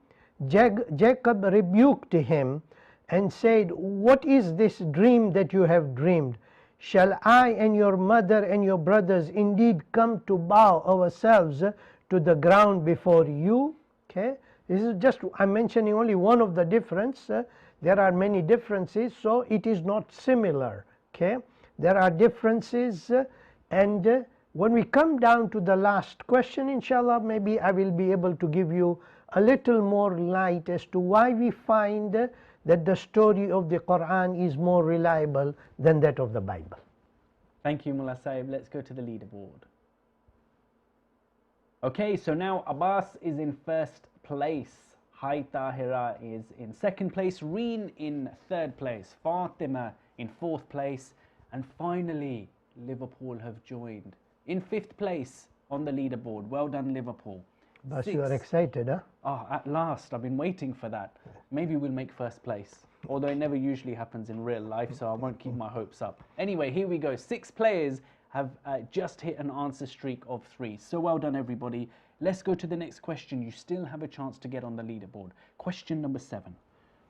Jacob rebuked him and said, "What is this dream that you have dreamed? Shall I and your mother and your brothers indeed come to bow ourselves to the ground before you?" Okay, this is just, I'm mentioning only one of the difference. There are many differences, so it is not similar. Okay, there are differences, and when we come down to the last question, inshallah, maybe I will be able to give you a little more light as to why we find that the story of the Quran is more reliable than that of the Bible. Thank you, Mullah Sahib. Let's go to the leaderboard. Okay, so now Abbas is in first place. Hai Tahira is in second place. Reen in third place. Fatima in fourth place. And finally, Liverpool have joined in fifth place on the leaderboard. Well done, Liverpool. But you are excited, huh? Oh, at last. I've been waiting for that. Maybe we'll make first place. Although it never usually happens in real life, so I won't keep my hopes up. Anyway, here we go. 6 players have just hit an answer streak of 3. So well done, everybody. Let's go to the next question. You still have a chance to get on the leaderboard. Question number 7.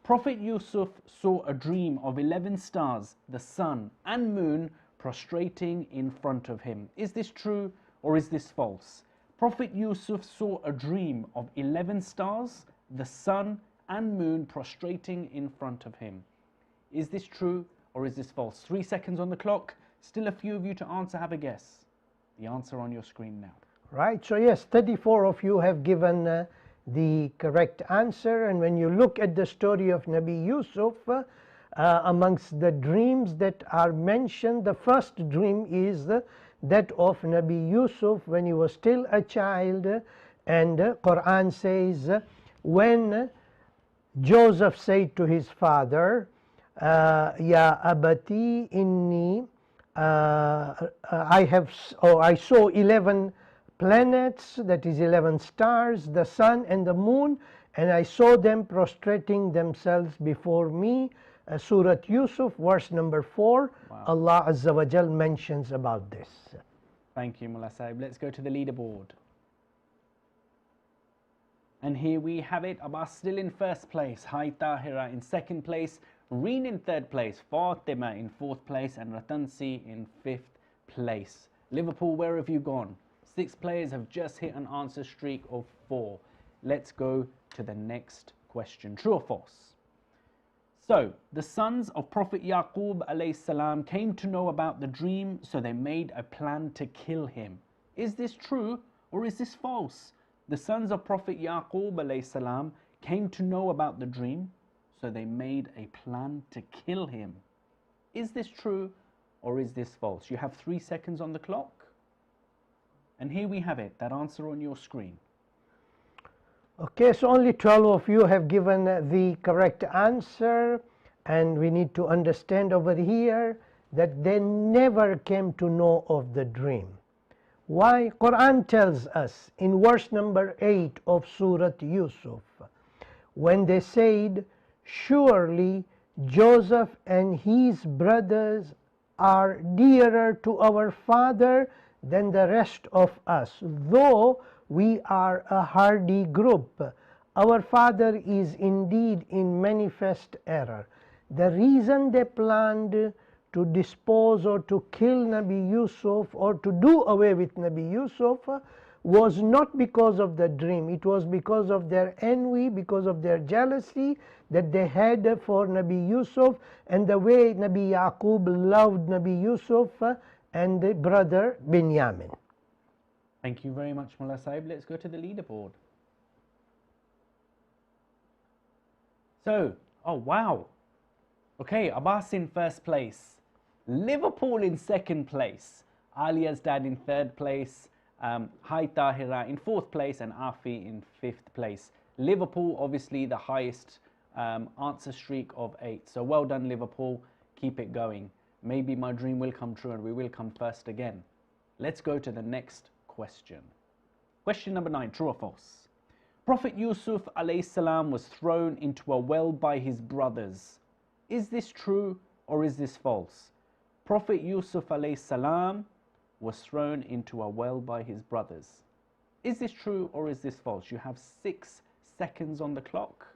Prophet Yusuf saw a dream of 11 stars, the sun and moon prostrating in front of him. Is this true or is this false? Prophet Yusuf saw a dream of 11 stars, the sun and moon prostrating in front of him. Is this true or is this false? 3 seconds on the clock. Still a few of you to answer. Have a guess. The answer on your screen now. Right, so yes, 34 of you have given the correct answer. And when you look at the story of Nabi Yusuf, amongst the dreams that are mentioned, the first dream is that of Nabi Yusuf when he was still a child, and Quran says when Joseph said to his father, "Ya abati inni I saw 11 planets, that is 11 stars, the sun and the moon, and I saw them prostrating themselves before me." Surat Yusuf, verse number 4. Wow. Allah Azza wa Jal mentions about this. Thank you, Mullah Sahib. Let's go to the leaderboard. And here we have it. Abbas still in first place. Hai Tahira in second place. Reen in third place. Fatima in fourth place. And Ratansi in fifth place. Liverpool, where have you gone? 6 players have just hit an answer streak of 4. Let's go to the next question. True or false? So, the sons of Prophet Yaqub alayhi salam came to know about the dream, so they made a plan to kill him. Is this true or is this false? The sons of Prophet Yaqub alayhi salam came to know about the dream, so they made a plan to kill him. Is this true or is this false? You have 3 seconds on the clock. And here we have it, that answer on your screen. Okay, so only 12 of you have given the correct answer, and we need to understand over here that they never came to know of the dream. Why? Quran tells us in verse number 8 of Surat Yusuf, when they said, "Surely Joseph and his brothers are dearer to our father than the rest of us, though we are a hardy group. Our father is indeed in manifest error. The reason they planned to dispose or to kill Nabi Yusuf or to do away with Nabi Yusuf was not because of the dream. It was because of their envy, because of their jealousy that they had for Nabi Yusuf, and the way Nabi Yaqub loved Nabi Yusuf and the brother Binyamin. Thank you very much, Mullah Sahib. Let's go to the leaderboard. So, oh wow. Okay, Abbas in first place, Liverpool in second place, Alia's dad in third place, Hai Tahira in fourth place, and Afi in fifth place. Liverpool, obviously the highest answer streak of 8. So well done, Liverpool. Keep it going. Maybe my dream will come true and we will come first again. Let's go to the next question. Question number 9, true or false? Prophet Yusuf alayhi salam was thrown into a well by his brothers. Is this true or is this false? Prophet Yusuf alayhi salam was thrown into a well by his brothers. Is this true or is this false? You have 6 seconds on the clock.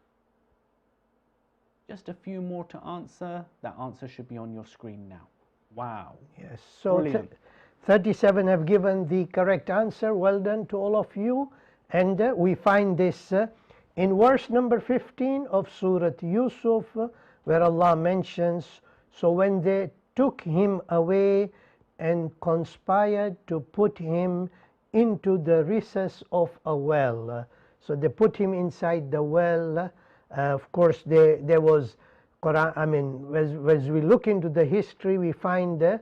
Just a few more to answer. That answer should be on your screen now. Wow. Yes, so 37 have given the correct answer. Well done to all of you. And we find this in verse number 15 of Surah Yusuf, where Allah mentions, so when they took him away and conspired to put him into the recess of a well. So they put him inside the well. Of course, there was Quran. I mean, as we look into the history, we find that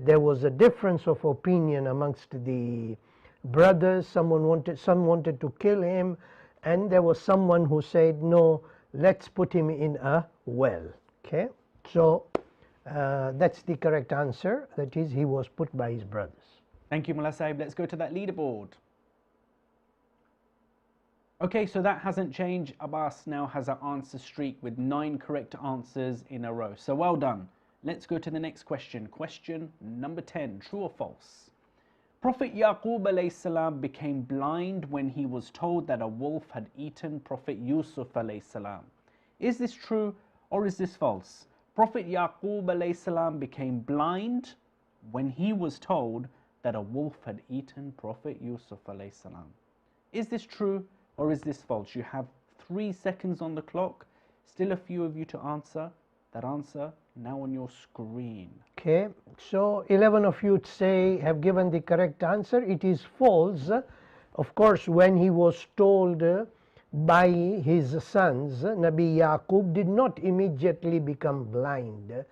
there was a difference of opinion amongst the brothers. Some wanted to kill him, and there was someone who said, no, let's put him in a well. Okay, so that's the correct answer. That is, he was put by his brothers. Thank you, Mullah Sahib. Let's go to that leaderboard. Okay, so that hasn't changed. Abbas now has an answer streak with 9 correct answers in a row. So well done. Let's go to the next question. Question number 10, true or false? Prophet Yaqub alayhi salam became blind when he was told that a wolf had eaten Prophet Yusuf alayhi salam. Is this true or is this false? Prophet Yaqub alayhi salam became blind when he was told that a wolf had eaten Prophet Yusuf alayhi salam. Is this true or is this false? You have 3 seconds on the clock. Still a few of you to answer. That answer now on your screen. Okay, so 11 of you have given the correct answer. It is false. Of course, when he was told by his sons, Nabi Yaqub did not immediately become blind.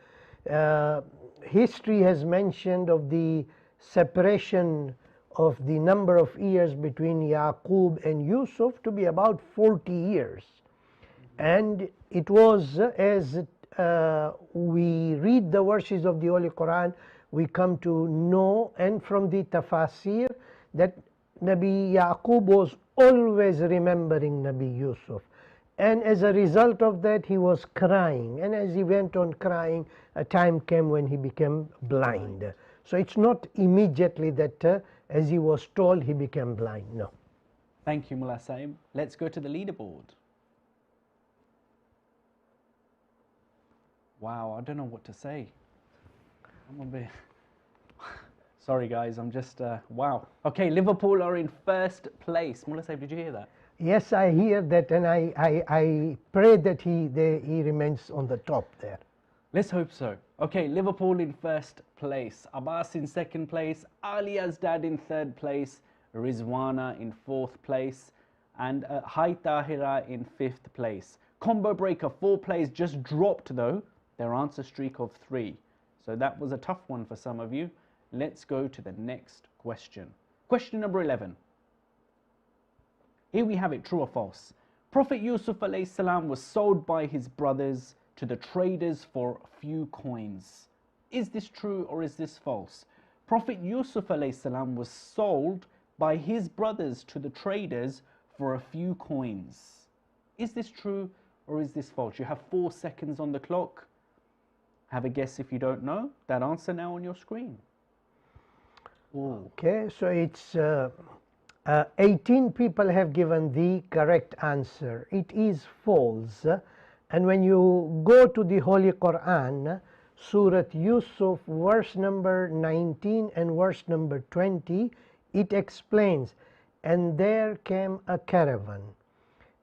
History has mentioned of the separation of the number of years between Yaqub and Yusuf to be about 40 years. And it was as we read the verses of the Holy Quran, we come to know, and from the tafasir, that Nabi Yaqub was always remembering Nabi Yusuf. And as a result of that, he was crying. And as he went on crying, a time came when he became blind. So it's not immediately that as he was told, he became blind. No. Thank you, Mullah Sahib. Let's go to the leaderboard. Wow, I don't know what to say. I'm a bit... Sorry guys, I'm just, wow. Okay, Liverpool are in first place. Mullah Sahib, did you hear that? Yes, I hear that, and I pray that he remains on the top there. Let's hope so. Okay, Liverpool in first place. Abbas in second place. Alia's dad in third place. Rizwana in fourth place. And Hai Tahira in fifth place. Combo Breaker, 4 plays, just dropped though. Their answer streak of 3. So that was a tough one for some of you. Let's go to the next question. Question number 11. Here we have it, true or false. Prophet Yusuf alayhi salam was sold by his brothers to the traders for a few coins. Is this true or is this false? Prophet Yusuf alayhi salam was sold by his brothers to the traders for a few coins. Is this true or is this false? You have 4 seconds on the clock. Have a guess if you don't know. That answer now on your screen. Oh. Okay, so it's 18 people have given the correct answer. It is false. And when you go to the Holy Quran, Surah Yusuf, verse number 19 and verse number 20, it explains, and there came a caravan,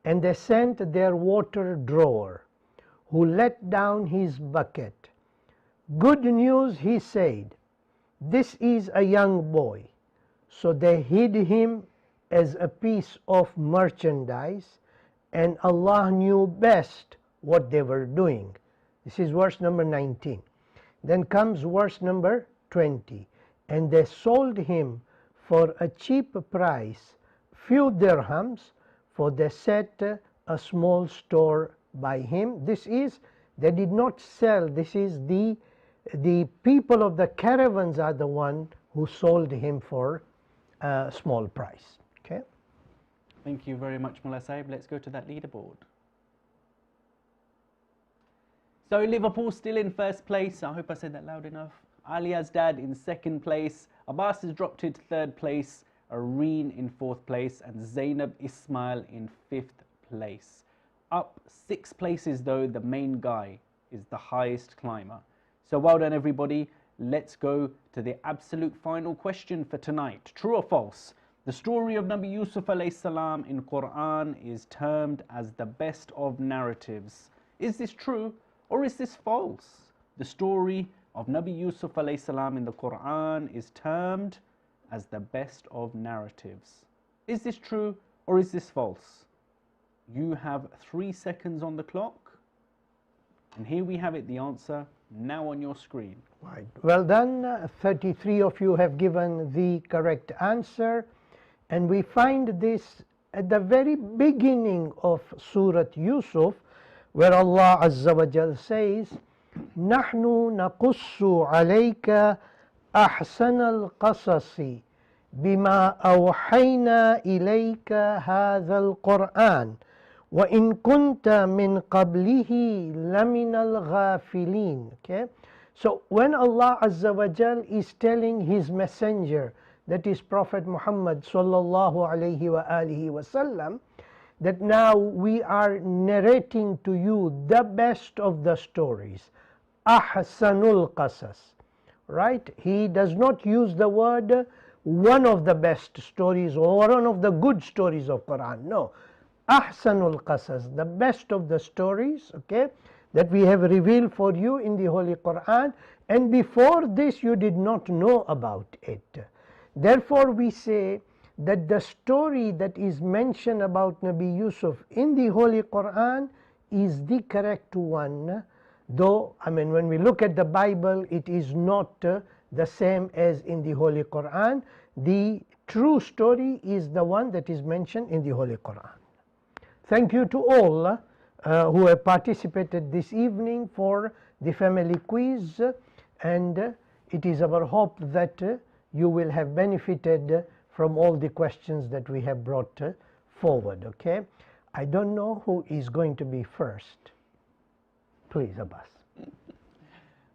and they sent their water drawer, who let down his bucket. Good news, he said, this is a young boy. So they hid him as a piece of merchandise, and Allah knew best what they were doing. This is verse number 19. Then comes verse number 20. And they sold him for a cheap price, few dirhams, for they set a small store by him. This is, they did not sell, this is the people of the caravans are the one who sold him for a small price. Okay. Thank you very much, Mullah Sahib. Let's go to that leaderboard. So Liverpool still in first place. I hope I said that loud enough. Alia's dad in second place. Abbas has dropped to third place. Areen in fourth place. And Zainab Ismail in fifth place. Up 6 places though, the main guy is the highest climber. So well done everybody. Let's go to the absolute final question for tonight. True or false? The story of Nabi Yusuf alayhi salam in Quran is termed as the best of narratives. Is this true or is this false? The story of Nabi Yusuf alayhi salam in the Quran is termed as the best of narratives. Is this true or is this false? You have 3 seconds on the clock. And here we have it, the answer now on your screen. Right. Well done. 33 of you have given the correct answer. And we find this at the very beginning of Surah Yusuf, where Allah Azza wa Jal says, نَحْنُ نَقُصُّ عَلَيْكَ أَحْسَنَ الْقَصَصِ بِمَا أَوْحَيْنَا إِلَيْكَ هَذَا الْقُرْآنِ وَإِن كُنْتَ مِنْ قَبْلِهِ لَمِنَ الْغَافِلِينَ. Okay? So when Allah Azza wa Jal is telling his messenger, that is Prophet Muhammad sallallahu alayhi wa alihi wasallam, that now we are narrating to you the best of the stories, ahsanul qasas, right? He does not use the word one of the best stories or one of the good stories of Quran. No, ahsanul qasas, the best of the stories, okay, that we have revealed for you in the Holy Quran, and before this you did not know about it. Therefore we say that the story that is mentioned about Nabi Yusuf in the Holy Quran is the correct one, though I mean when we look at the Bible it is not the same as in the Holy Quran. The true story is the one that is mentioned in the Holy Quran. Thank you to all who have participated this evening for the family quiz, and it is our hope that you will have benefited from all the questions that we have brought forward. Okay, I don't know who is going to be first. Please, Abbas.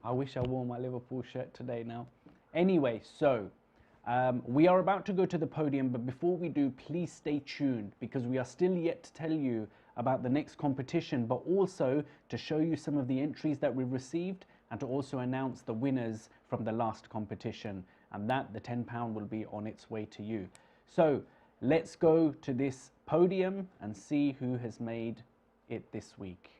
I wish I wore my Liverpool shirt today now. Anyway, so we are about to go to the podium, but before we do, please stay tuned because we are still yet to tell you about the next competition, but also to show you some of the entries that we've received and to also announce the winners from the last competition. And that the £10 will be on its way to you. So let's go to this podium and see who has made it this week.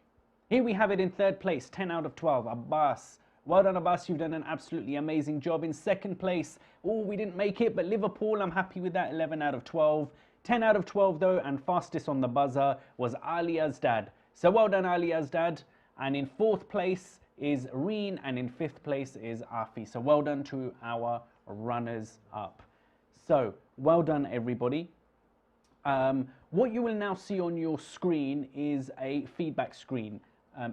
Here we have it in third place, 10 out of 12, Abbas. Well done, Abbas, you've done an absolutely amazing job. In second place, oh, we didn't make it, but Liverpool, I'm happy with that, 11 out of 12. 10 out of 12 though, and fastest on the buzzer was Alia's dad. So well done, Alia's dad. And in fourth place is Reen, and in fifth place is Afi. So well done to our runners up. So well done everybody. What you will now see on your screen is a feedback screen.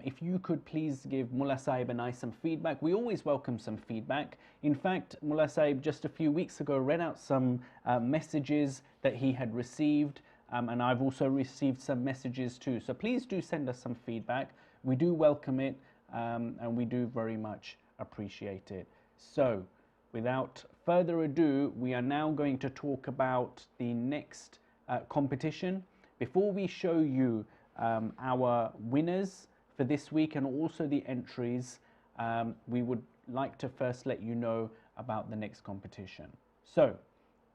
If you could please give Mullah Sahib and I some feedback. We always welcome some feedback. In fact, Mullah Sahib just a few weeks ago read out some messages that he had received, and I've also received some messages too. So please do send us some feedback. We do welcome it, and we do very much appreciate it. So without further ado, we are now going to talk about the next competition. Before we show you our winners for this week and also the entries, we would like to first let you know about the next competition. So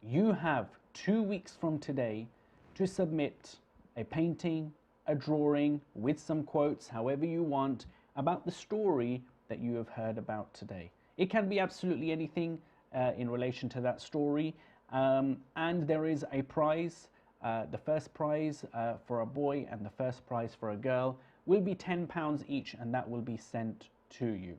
you have 2 weeks from today to submit a painting, a drawing with some quotes, however you want, about the story that you have heard about today. It can be absolutely anything in relation to that story, and there is a prize. The first prize for a boy and the first prize for a girl will be £10 each, and that will be sent to you.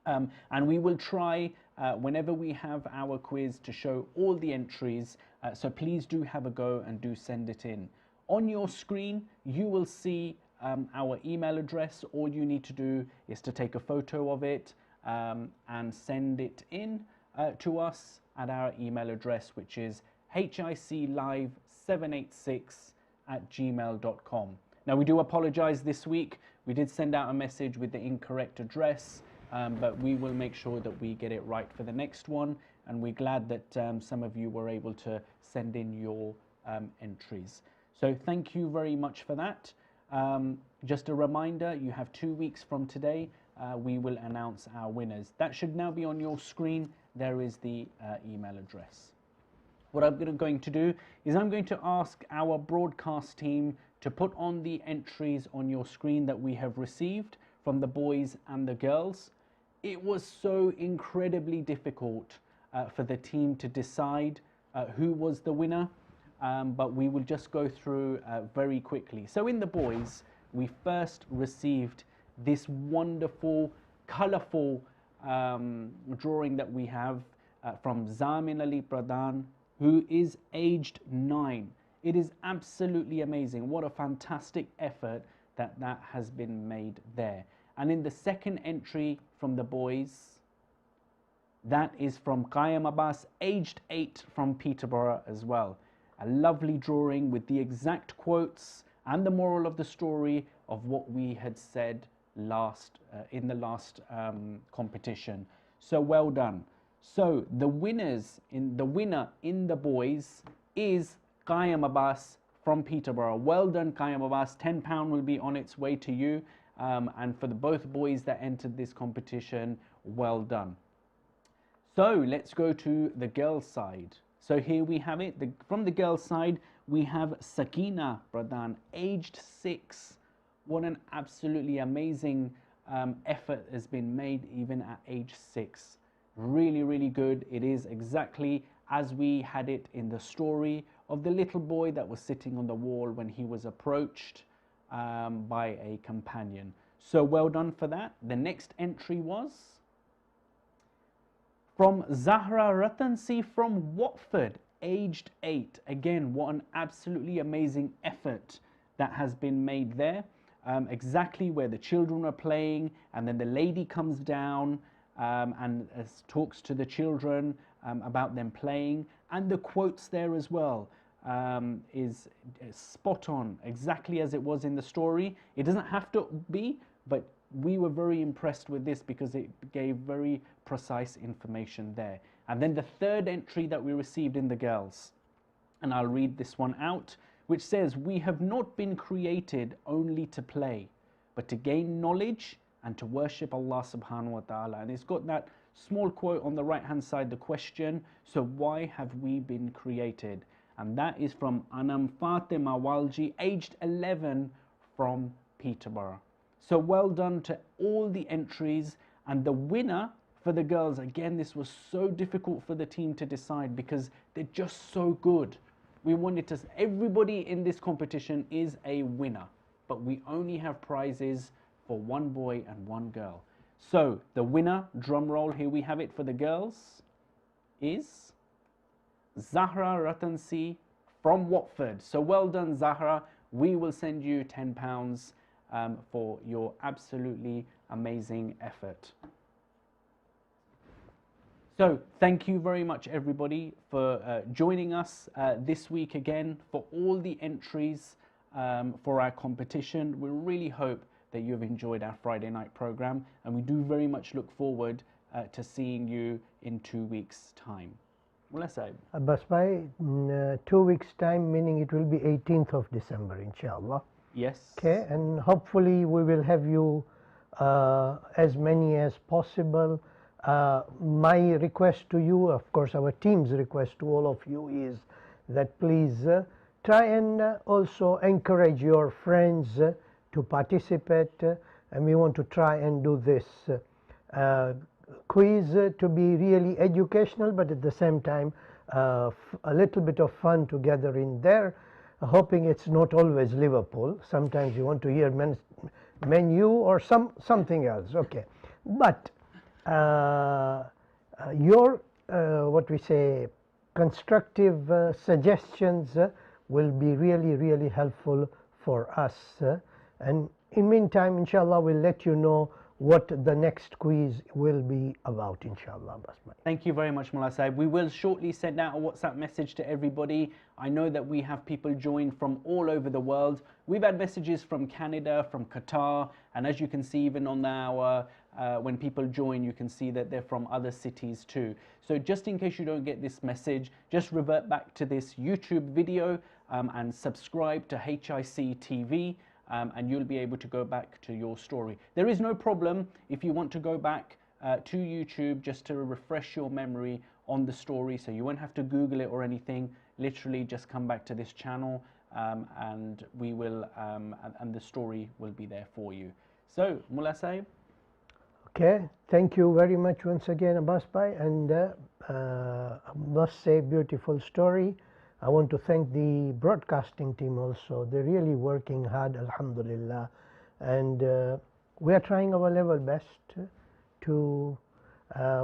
And we will try whenever we have our quiz to show all the entries, so please do have a go and do send it in. On your screen you will see our email address. All you need to do is to take a photo of it and send it in to us at our email address, which is hiclive786@gmail.com. Now we do apologize this week. We did send out a message with the incorrect address, but we will make sure that we get it right for the next one, and we're glad that some of you were able to send in your entries. So thank you very much for that. Just a reminder, you have 2 weeks from today. We will announce our winners. That should now be on your screen. There is the email address. What I'm going to do is I'm going to ask our broadcast team to put on the entries on your screen that we have received from the boys and the girls. It was so incredibly difficult for the team to decide who was the winner, but we will just go through very quickly. So in the boys, we first received this wonderful, colourful drawing that we have from Zamin Ali Pradhan, who is aged 9. It is absolutely amazing. What a fantastic effort that has been made there. And in the second entry from the boys, that is from Abbas, aged 8, from Peterborough as well. A lovely drawing with the exact quotes and the moral of the story of what we had said in the last competition. So well done. So the winner in the boys is Abbas from Peterborough. Well done, Abbas. £10 will be on its way to you. And for both boys that entered this competition, well done. So let's go to the girls' side. So here we have it. From the girls' side, we have Sakina Pradhan, aged 6. What an absolutely amazing effort has been made even at age 6. Really, really good. It is exactly as we had it in the story of the little boy that was sitting on the wall when he was approached by a companion. So well done for that. The next entry was from Zahra Ratansi from Watford, aged 8. Again, what an absolutely amazing effort that has been made there. Exactly where the children are playing, and then the lady comes down and talks to the children about them playing, and the quotes there as well is spot on, exactly as it was in the story. It doesn't have to be, but we were very impressed with this because it gave very precise information there. And then the third entry that we received in the girls, and I'll read this one out, which says, "We have not been created only to play, but to gain knowledge and to worship Allah subhanahu wa ta'ala." And it's got that small quote on the right hand side, the question, so why have we been created? And that is from Anam Fatima Walji, aged 11, from Peterborough. So well done to all the entries. And the winner for the girls, again, this was so difficult for the team to decide because they're just so good. We wanted to, everybody in this competition is a winner, but we only have prizes for one boy and one girl. So the winner, drum roll, here we have it for the girls, is Zahra Ratansi from Watford. So well done, Zahra. We will send you £10 for your absolutely amazing effort. So thank you very much, everybody, for joining us this week again for all the entries for our competition. We really hope that you have enjoyed our Friday night program, and we do very much look forward to seeing you in 2 weeks' time. Mullah Sahib. Abbas bhai, in 2 weeks' time, meaning it will be 18th of December, inshallah. Yes. Okay, and hopefully we will have you as many as possible. My request to you, of course, our team's request to all of you is that please try and also encourage your friends to participate, and we want to try and do this quiz to be really educational, but at the same time a little bit of fun together in there, hoping it's not always Liverpool. Sometimes you want to hear menu or something else. Okay, but your what we say constructive suggestions will be really helpful for us, and in meantime, inshallah, we'll let you know what the next quiz will be about, inshallah. Thank you very much, Mullah Sahib. We will shortly send out a WhatsApp message to everybody. I know that we have people join from all over the world. We've had messages from Canada, from Qatar, and as you can see, even on our when people join, you can see that they're from other cities too. So just in case you don't get this message, just revert back to this YouTube video and subscribe to HICTV. And you'll be able to go back to your story. There is no problem if you want to go back to YouTube just to refresh your memory on the story, so you won't have to Google it or anything. Literally just come back to this channel and we will and the story will be there for you. So Mullah Sahib. Okay, thank you very much once again, Abbas bhai, and I must say, beautiful story. I want to thank the broadcasting team also. They're really working hard, alhamdulillah, and we are trying our level best to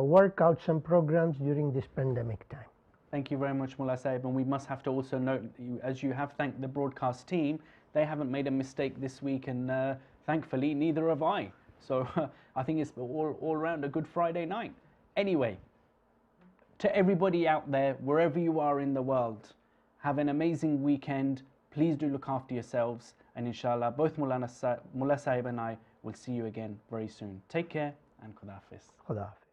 work out some programs during this pandemic time. Thank you very much, Mullah Sahib, and we must have to also note, as you have thanked the broadcast team, they haven't made a mistake this week, and thankfully neither have I. So I think it's all around a good Friday night. Anyway, to everybody out there, wherever you are in the world, have an amazing weekend. Please do look after yourselves, and inshallah both Mullah Sahib and I will see you again very soon. Take care, and Khuda Hafiz. Khuda Hafiz.